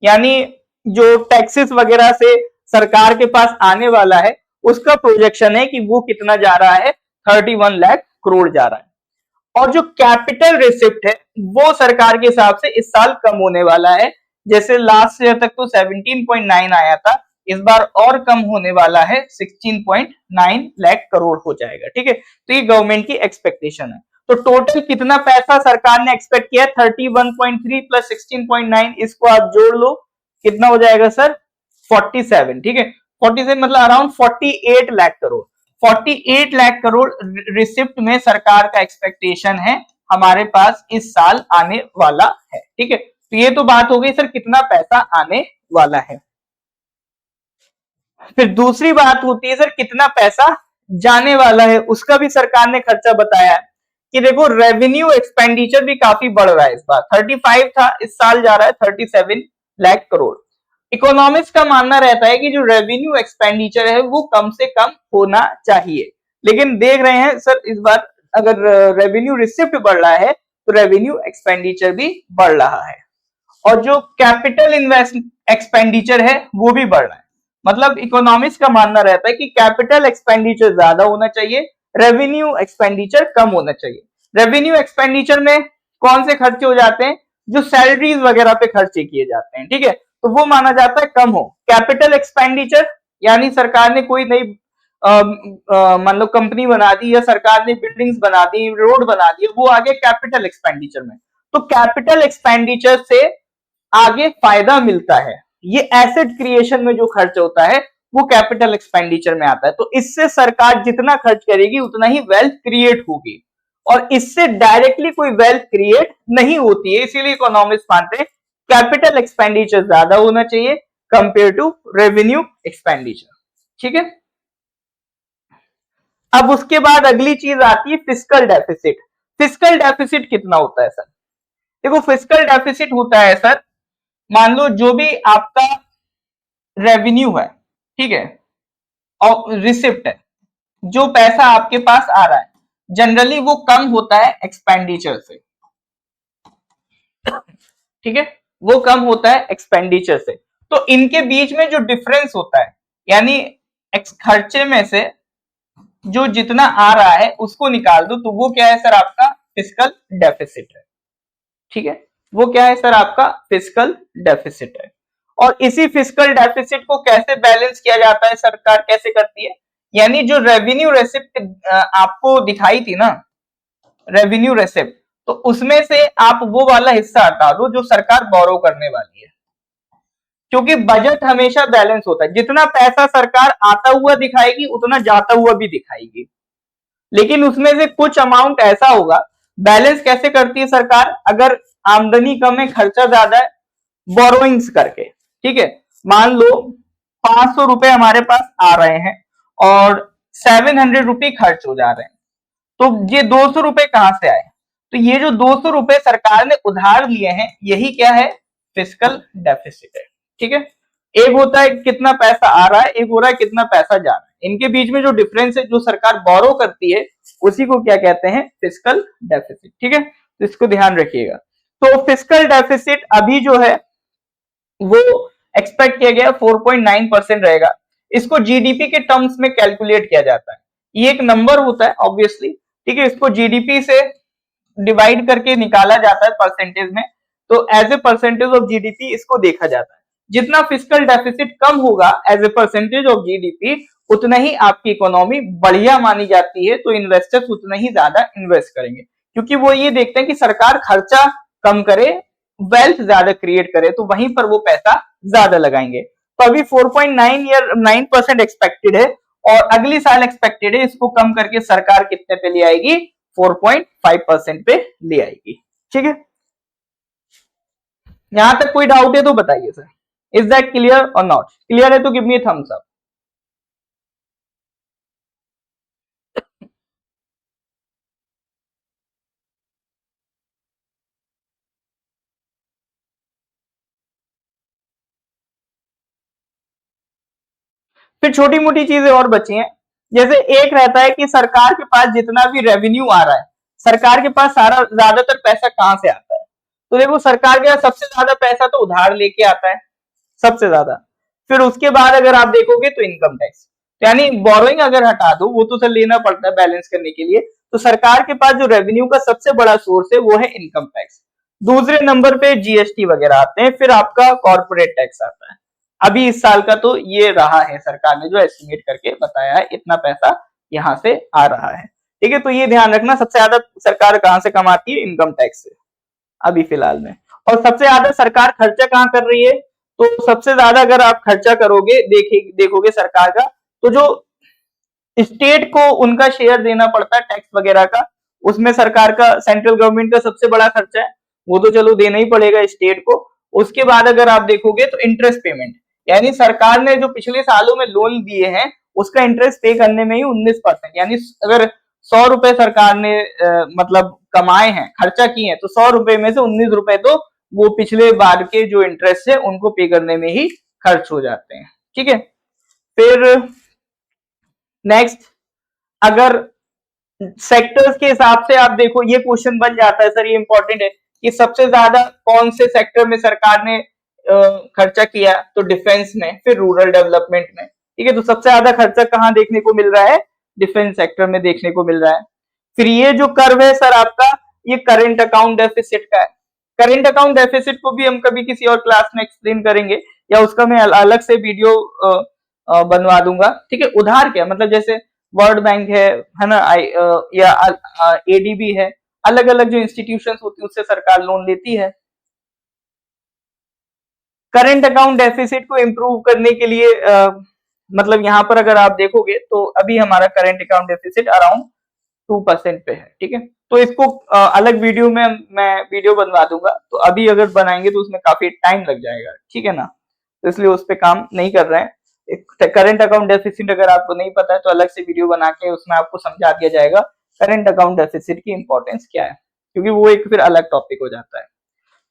यानी जो टैक्सेस वगैरह से सरकार के पास आने वाला है, उसका प्रोजेक्शन है कि वो कितना जा रहा है, 31 लाख करोड़ जा रहा है। और जो कैपिटल रिसिप्ट है वो सरकार के हिसाब से इस साल कम होने वाला है। जैसे लास्ट ईयर तक तो 17.9 आया था, इस बार और कम होने वाला है, 16.9 लाख करोड़ हो जाएगा। ठीक है, तो ये गवर्नमेंट की एक्सपेक्टेशन है। तो टोटल कितना पैसा सरकार ने एक्सपेक्ट किया, 31.3 प्लस 16.9, इसको आप जोड़ लो, कितना हो जाएगा सर, 47। ठीक है, 47 मतलब अराउंड 48 लाख करोड़। 48 लाख करोड़ रिसिप्ट में सरकार का एक्सपेक्टेशन है हमारे पास इस साल आने वाला है। ठीक है, तो ये तो बात हो गई सर कितना पैसा आने वाला है। फिर दूसरी बात होती है सर कितना पैसा जाने वाला है, उसका भी सरकार ने खर्चा बताया है कि देखो रेवेन्यू एक्सपेंडिचर भी काफी बढ़ रहा है, इस बार 35 था, इस साल जा रहा है 37 लाख करोड़। इकोनॉमिक्स का मानना रहता है कि जो रेवेन्यू एक्सपेंडिचर है वो कम से कम होना चाहिए, लेकिन देख रहे हैं सर इस बार अगर रेवेन्यू रिसिप्ट बढ़ रहा है तो रेवेन्यू एक्सपेंडिचर भी बढ़ रहा है, और जो कैपिटल इन्वेस्ट एक्सपेंडिचर है वो भी बढ़ रहा है। मतलब इकोनॉमिक्स का मानना रहता है कि कैपिटल एक्सपेंडिचर ज्यादा होना चाहिए, रेवेन्यू एक्सपेंडिचर कम होना चाहिए। रेवेन्यू एक्सपेंडिचर में कौन से खर्चे हो जाते हैं, जो सैलरीज वगैरह पे खर्चे किए जाते हैं, ठीक है, तो वो माना जाता है कम हो। कैपिटल एक्सपेंडिचर यानी सरकार ने कोई नई मान लो कंपनी बना दी या सरकार ने बिल्डिंग्स बना दी, रोड बना दी, वो आगे कैपिटल एक्सपेंडिचर में। तो कैपिटल एक्सपेंडिचर से आगे फायदा मिलता है, ये एसेट क्रिएशन में जो खर्च होता है वो कैपिटल एक्सपेंडिचर में आता है। तो इससे सरकार जितना खर्च करेगी उतना ही वेल्थ क्रिएट होगी, और इससे डायरेक्टली कोई वेल्थ क्रिएट नहीं होती है। इसीलिए इकोनॉमिस्ट मानते हैं कैपिटल एक्सपेंडिचर ज्यादा होना चाहिए कंपेयर टू रेवेन्यू एक्सपेंडिचर। ठीक है, अब उसके बाद अगली चीज आती है फिस्कल डेफिसिट। फिस्कल डेफिसिट कितना होता है सर? देखो फिस्कल डेफिसिट होता है सर, मान लो जो भी आपका रेवेन्यू है, ठीक है, और रिसिप्ट है, जो पैसा आपके पास आ रहा है, जनरली वो कम होता है एक्सपेंडिचर से। ठीक है, वो कम होता है एक्सपेंडिचर से। तो इनके बीच में जो डिफरेंस होता है, यानी खर्चे में से जो जितना आ रहा है उसको निकाल दो, तो वो क्या है सर? आपका फिस्कल डेफिसिट है। ठीक है, वो क्या है सर? आपका फिस्कल डेफिसिट है। और इसी फिस्कल डेफिसिट को कैसे बैलेंस किया जाता है, सरकार कैसे करती है? यानी जो रेवेन्यू रेसिप्ट आपको दिखाई थी ना, रेवेन्यू रेसिप्ट, तो उसमें से आप वो वाला हिस्सा हटा दो जो सरकार बोरो करने वाली है, क्योंकि बजट हमेशा बैलेंस होता है। जितना पैसा सरकार आता हुआ दिखाएगी उतना जाता हुआ भी दिखाएगी, लेकिन उसमें से कुछ अमाउंट ऐसा होगा। बैलेंस कैसे करती है सरकार? अगर आमदनी कम है, खर्चा ज्यादा है, बोरोइंग्स करके। ठीक है, मान लो 500 रुपए हमारे पास आ रहे हैं और 700 रुपए खर्च हो जा रहे हैं, तो ये 200 रुपए कहां से आए? तो ये जो 200 रुपए सरकार ने उधार लिए हैं, यही क्या है? फिस्कल डेफिसिट है। ठीक है, एक होता है कितना पैसा आ रहा है, एक हो रहा है कितना पैसा जा रहा है। इनके बीच में जो डिफरेंस है, जो सरकार बोरो करती है, उसी को क्या कहते हैं? Fiscal deficit. ठीक है, तो इसको ध्यान रखिएगा। तो फिस्कल डेफिसिट अभी जो है वो एक्सपेक्ट किया गया 4.9% रहेगा। इसको जीडीपी के टर्म्स में कैलकुलेट किया जाता है। ये एक नंबर होता है ऑब्वियसली, ठीक है, इसको जीडीपी से डिवाइड करके निकाला जाता है परसेंटेज में, तो as a percentage of GDP इसको देखा जाता है। जितना फिस्कल डेफिसिट कम होगा as a percentage of GDP, उतना ही आपकी इकोनॉमी बढ़िया मानी जाती है, तो इन्वेस्टर्स उतना ही ज्यादा इन्वेस्ट करेंगे, क्योंकि वो ये देखते हैं कि सरकार खर्चा कम करे, वेल्थ ज्यादा क्रिएट करे, तो वहीं पर वो पैसा ज्यादा लगाएंगे। तो अभी 4.9 या 9% एक्सपेक्टेड है, और अगली साल एक्सपेक्टेड है इसको कम करके सरकार कितने पे ले आएगी? 4.5% पे ले आएगी। ठीक है, यहां तक कोई डाउट है तो बताइए सर, इज दैट क्लियर और नॉट? क्लियर है तो गिव मी थम्स अप। फिर छोटी मोटी चीजें और बची हैं, जैसे एक रहता है कि सरकार के पास जितना भी रेवेन्यू आ रहा है, सरकार के पास सारा ज्यादातर पैसा कहां से आता है? तो देखो सरकार के पास सबसे ज्यादा पैसा तो उधार लेके आता है, सबसे ज्यादा। फिर उसके बाद अगर आप देखोगे तो इनकम टैक्स, यानी बोरोइंग अगर हटा दो, वो तो सर लेना पड़ता है बैलेंस करने के लिए, तो सरकार के पास जो रेवेन्यू का सबसे बड़ा सोर्स है वो है इनकम टैक्स। दूसरे नंबर पे जीएसटी वगैरह आते हैं, फिर आपका कॉर्पोरेट टैक्स आता है। अभी इस साल का तो ये रहा है, सरकार ने जो एस्टिमेट करके बताया है इतना पैसा यहां से आ रहा है। ठीक है, तो ये ध्यान रखना, सबसे ज्यादा सरकार कहां से कमाती है? इनकम टैक्स से अभी फिलहाल में। और सबसे ज्यादा सरकार खर्चा कहां कर रही है? तो सबसे ज्यादा अगर आप खर्चा करोगे, देखोगे सरकार का, तो जो स्टेट को उनका शेयर देना पड़ता है टैक्स वगैरह का, उसमें सरकार का, सेंट्रल गवर्नमेंट का सबसे बड़ा खर्चा है, वो तो चलो देना ही पड़ेगा स्टेट को। उसके बाद अगर आप देखोगे तो इंटरेस्ट पेमेंट, यानी सरकार ने जो पिछले सालों में लोन दिए हैं उसका इंटरेस्ट पे करने में ही 19%, यानी अगर 100 रुपए सरकार ने मतलब कमाए हैं, खर्चा किए हैं, तो 100 रुपए में से 19 रुपए तो वो पिछले बार के जो इंटरेस्ट है उनको पे करने में ही खर्च हो जाते हैं। ठीक है, फिर नेक्स्ट, अगर सेक्टर्स के हिसाब से आप देखो, ये क्वेश्चन बन जाता है सर, ये इंपॉर्टेंट है कि सबसे ज्यादा कौन से सेक्टर में सरकार ने खर्चा किया? तो डिफेंस में, फिर रूरल डेवलपमेंट में। ठीक है, तो सबसे ज्यादा खर्चा कहां देखने को मिल रहा है? डिफेंस सेक्टर में देखने को मिल रहा है। फिर ये जो कर्व है सर आपका, ये करंट अकाउंट डेफिसिट का है। करंट अकाउंट डेफिसिट को भी हम कभी किसी और क्लास में एक्सप्लेन करेंगे, या उसका मैं अलग से वीडियो बनवा दूंगा। ठीक है, उधार क्या मतलब, जैसे वर्ल्ड बैंक है ना, या एडीबी है, अलग अलग जो इंस्टीट्यूशंस होती है उससे सरकार लोन लेती है। करंट अकाउंट डेफिसिट को इंप्रूव करने के लिए मतलब यहाँ पर अगर आप देखोगे तो अभी हमारा करंट अकाउंट डेफिसिट अराउंड 2% पे है, ठीक है। तो इसको अलग वीडियो में मैं वीडियो बनवा दूंगा, तो अभी अगर बनाएंगे तो उसमें काफी टाइम लग जाएगा, ठीक है ना, तो इसलिए उस पे काम नहीं कर रहे हैं। करंट अकाउंट डेफिसिट अगर आपको नहीं पता है तो अलग से वीडियो बना के उसमें आपको समझा दिया जाएगा करंट अकाउंट डेफिसिट की इंपॉर्टेंस क्या है, क्योंकि वो एक फिर अलग टॉपिक हो जाता है।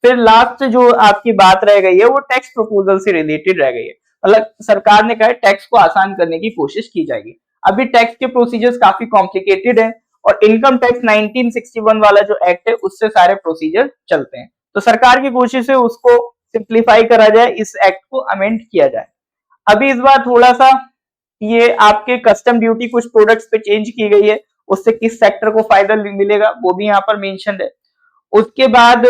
फिर लास्ट जो आपकी बात रह गई है वो टैक्स प्रपोजल से रिलेटेड रह गई है। मतलब सरकार ने कहा है टैक्स को आसान करने की कोशिश की जाएगी। अभी टैक्स के प्रोसीजर्स काफी कॉम्प्लिकेटेड है और इनकम टैक्स 1961 वाला जो एक्ट है उससे सारे प्रोसीजर चलते हैं। तो सरकार की कोशिश है उसको सिंप्लीफाई करा जाए, इस एक्ट को अमेंड किया जाए। अभी इस बार थोड़ा सा ये आपके कस्टम ड्यूटी कुछ प्रोडक्ट्स पे चेंज की गई है, उससे किस सेक्टर को फायदा मिलेगा वो भी यहाँ पर मेंशन है। उसके बाद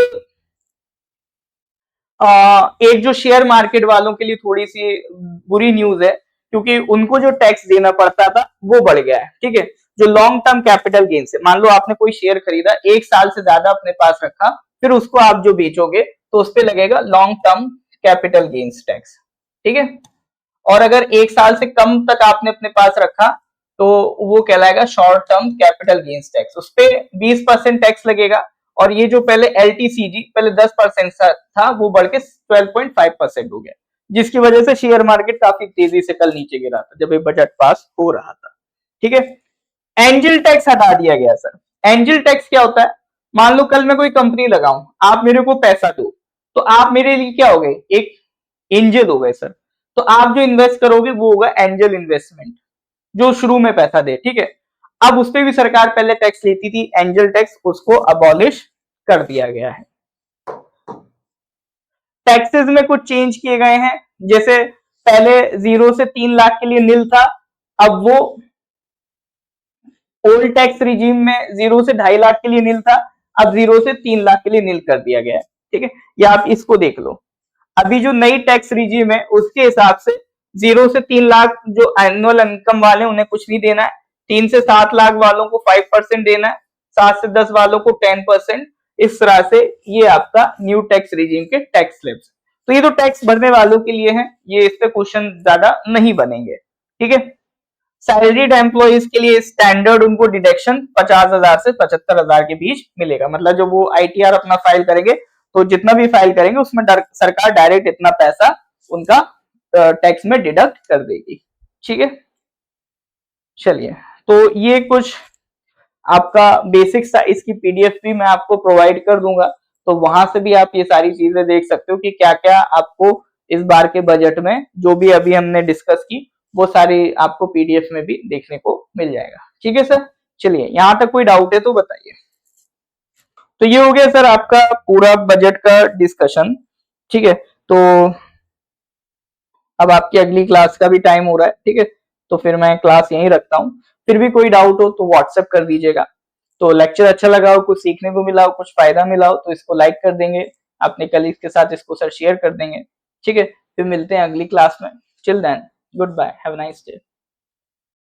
एक जो शेयर मार्केट वालों के लिए थोड़ी सी बुरी न्यूज है, क्योंकि उनको जो टैक्स देना पड़ता था वो बढ़ गया है, ठीक है। जो लॉन्ग टर्म कैपिटल गेन से, मान लो आपने कोई शेयर खरीदा, एक साल से ज्यादा अपने पास रखा, फिर उसको आप जो बेचोगे तो उस पर लगेगा long term capital gains tax, ठीक है। और अगर एक साल से कम तक आपने अपने पास रखा तो वो कहलाएगा short term capital gains tax, उस पे 20% टैक्स लगेगा। और ये जो पहले एलटीसीजी पहले 10% था वो बढ़ के 12.5% हो गया, जिसकी वजह से शेयर मार्केट काफी तेजी से कल नीचे गिरा था जब ये बजट पास हो रहा था, ठीक है। एंजल टैक्स हटा दिया गया सर। एंजल टैक्स क्या होता है? मान लो कल मैं कोई कंपनी लगाऊं, आप मेरे को पैसा दो, तो आप मेरे लिए क्या हो गए? एक एंजल हो गए सर। तो आप जो इन्वेस्ट करोगे वो होगा एंजल इन्वेस्टमेंट, जो शुरू में पैसा दे, ठीक है। अब उस पर भी सरकार पहले टैक्स लेती थी, एंजल टैक्स, उसको अबॉलिश कर दिया गया है। टैक्सेस में कुछ चेंज किए गए हैं, जैसे पहले 0 से 3 लाख के लिए नील था, अब वो ओल्ड टैक्स रिजीम में 0 से 2.5 लाख के लिए नील था, अब 0 से 3 लाख के लिए नील कर दिया गया है, ठीक है। या आप इसको देख लो, अभी जो नई टैक्स रिजीम है उसके हिसाब से 0 से 3 लाख जो एनुअल इनकम वाले उन्हें कुछ नहीं देना है, 3 से 7 लाख वालों को 5% देना है, 7 से 10 वालों को 10%। इस तरह से ये आपका न्यू टैक्स रिजीम के टैक्स स्लैब्स। तो ये तो टैक्स भरने वालों के लिए है, ये इस पे क्वेश्चन ज्यादा नहीं बनेंगे, ठीक है। सैलरीड एम्प्लॉइज के लिए स्टैंडर्ड उनको डिडक्शन 50,000 से 75,000 के बीच मिलेगा। मतलब जब वो आईटीआर अपना फाइल करेंगे तो जितना भी फाइल करेंगे उसमें सरकार डायरेक्ट इतना पैसा उनका टैक्स में डिडक्ट कर देगी, ठीक है। चलिए, तो ये कुछ आपका बेसिक सा, इसकी पीडीएफ भी मैं आपको प्रोवाइड कर दूंगा, तो वहां से भी आप ये सारी चीजें देख सकते हो कि क्या क्या आपको इस बार के बजट में जो भी अभी हमने डिस्कस की वो सारी आपको पीडीएफ में भी देखने को मिल जाएगा, ठीक है सर। चलिए, यहाँ तक कोई डाउट है तो बताइए। तो ये हो गया सर आपका पूरा बजट का डिस्कशन, ठीक है। तो अब आपकी अगली क्लास का भी टाइम हो रहा है, ठीक है, तो फिर मैं क्लास यहीं रखता हूँ। फिर भी कोई डाउट हो तो व्हाट्सएप कर दीजिएगा। तो लेक्चर अच्छा लगा हो, कुछ सीखने को मिला हो, कुछ फायदा मिला हो तो इसको लाइक कर देंगे, अपने कलीग के साथ इसको सर शेयर कर देंगे, ठीक है। फिर मिलते हैं अगली क्लास में। Till then, goodbye, have a nice day.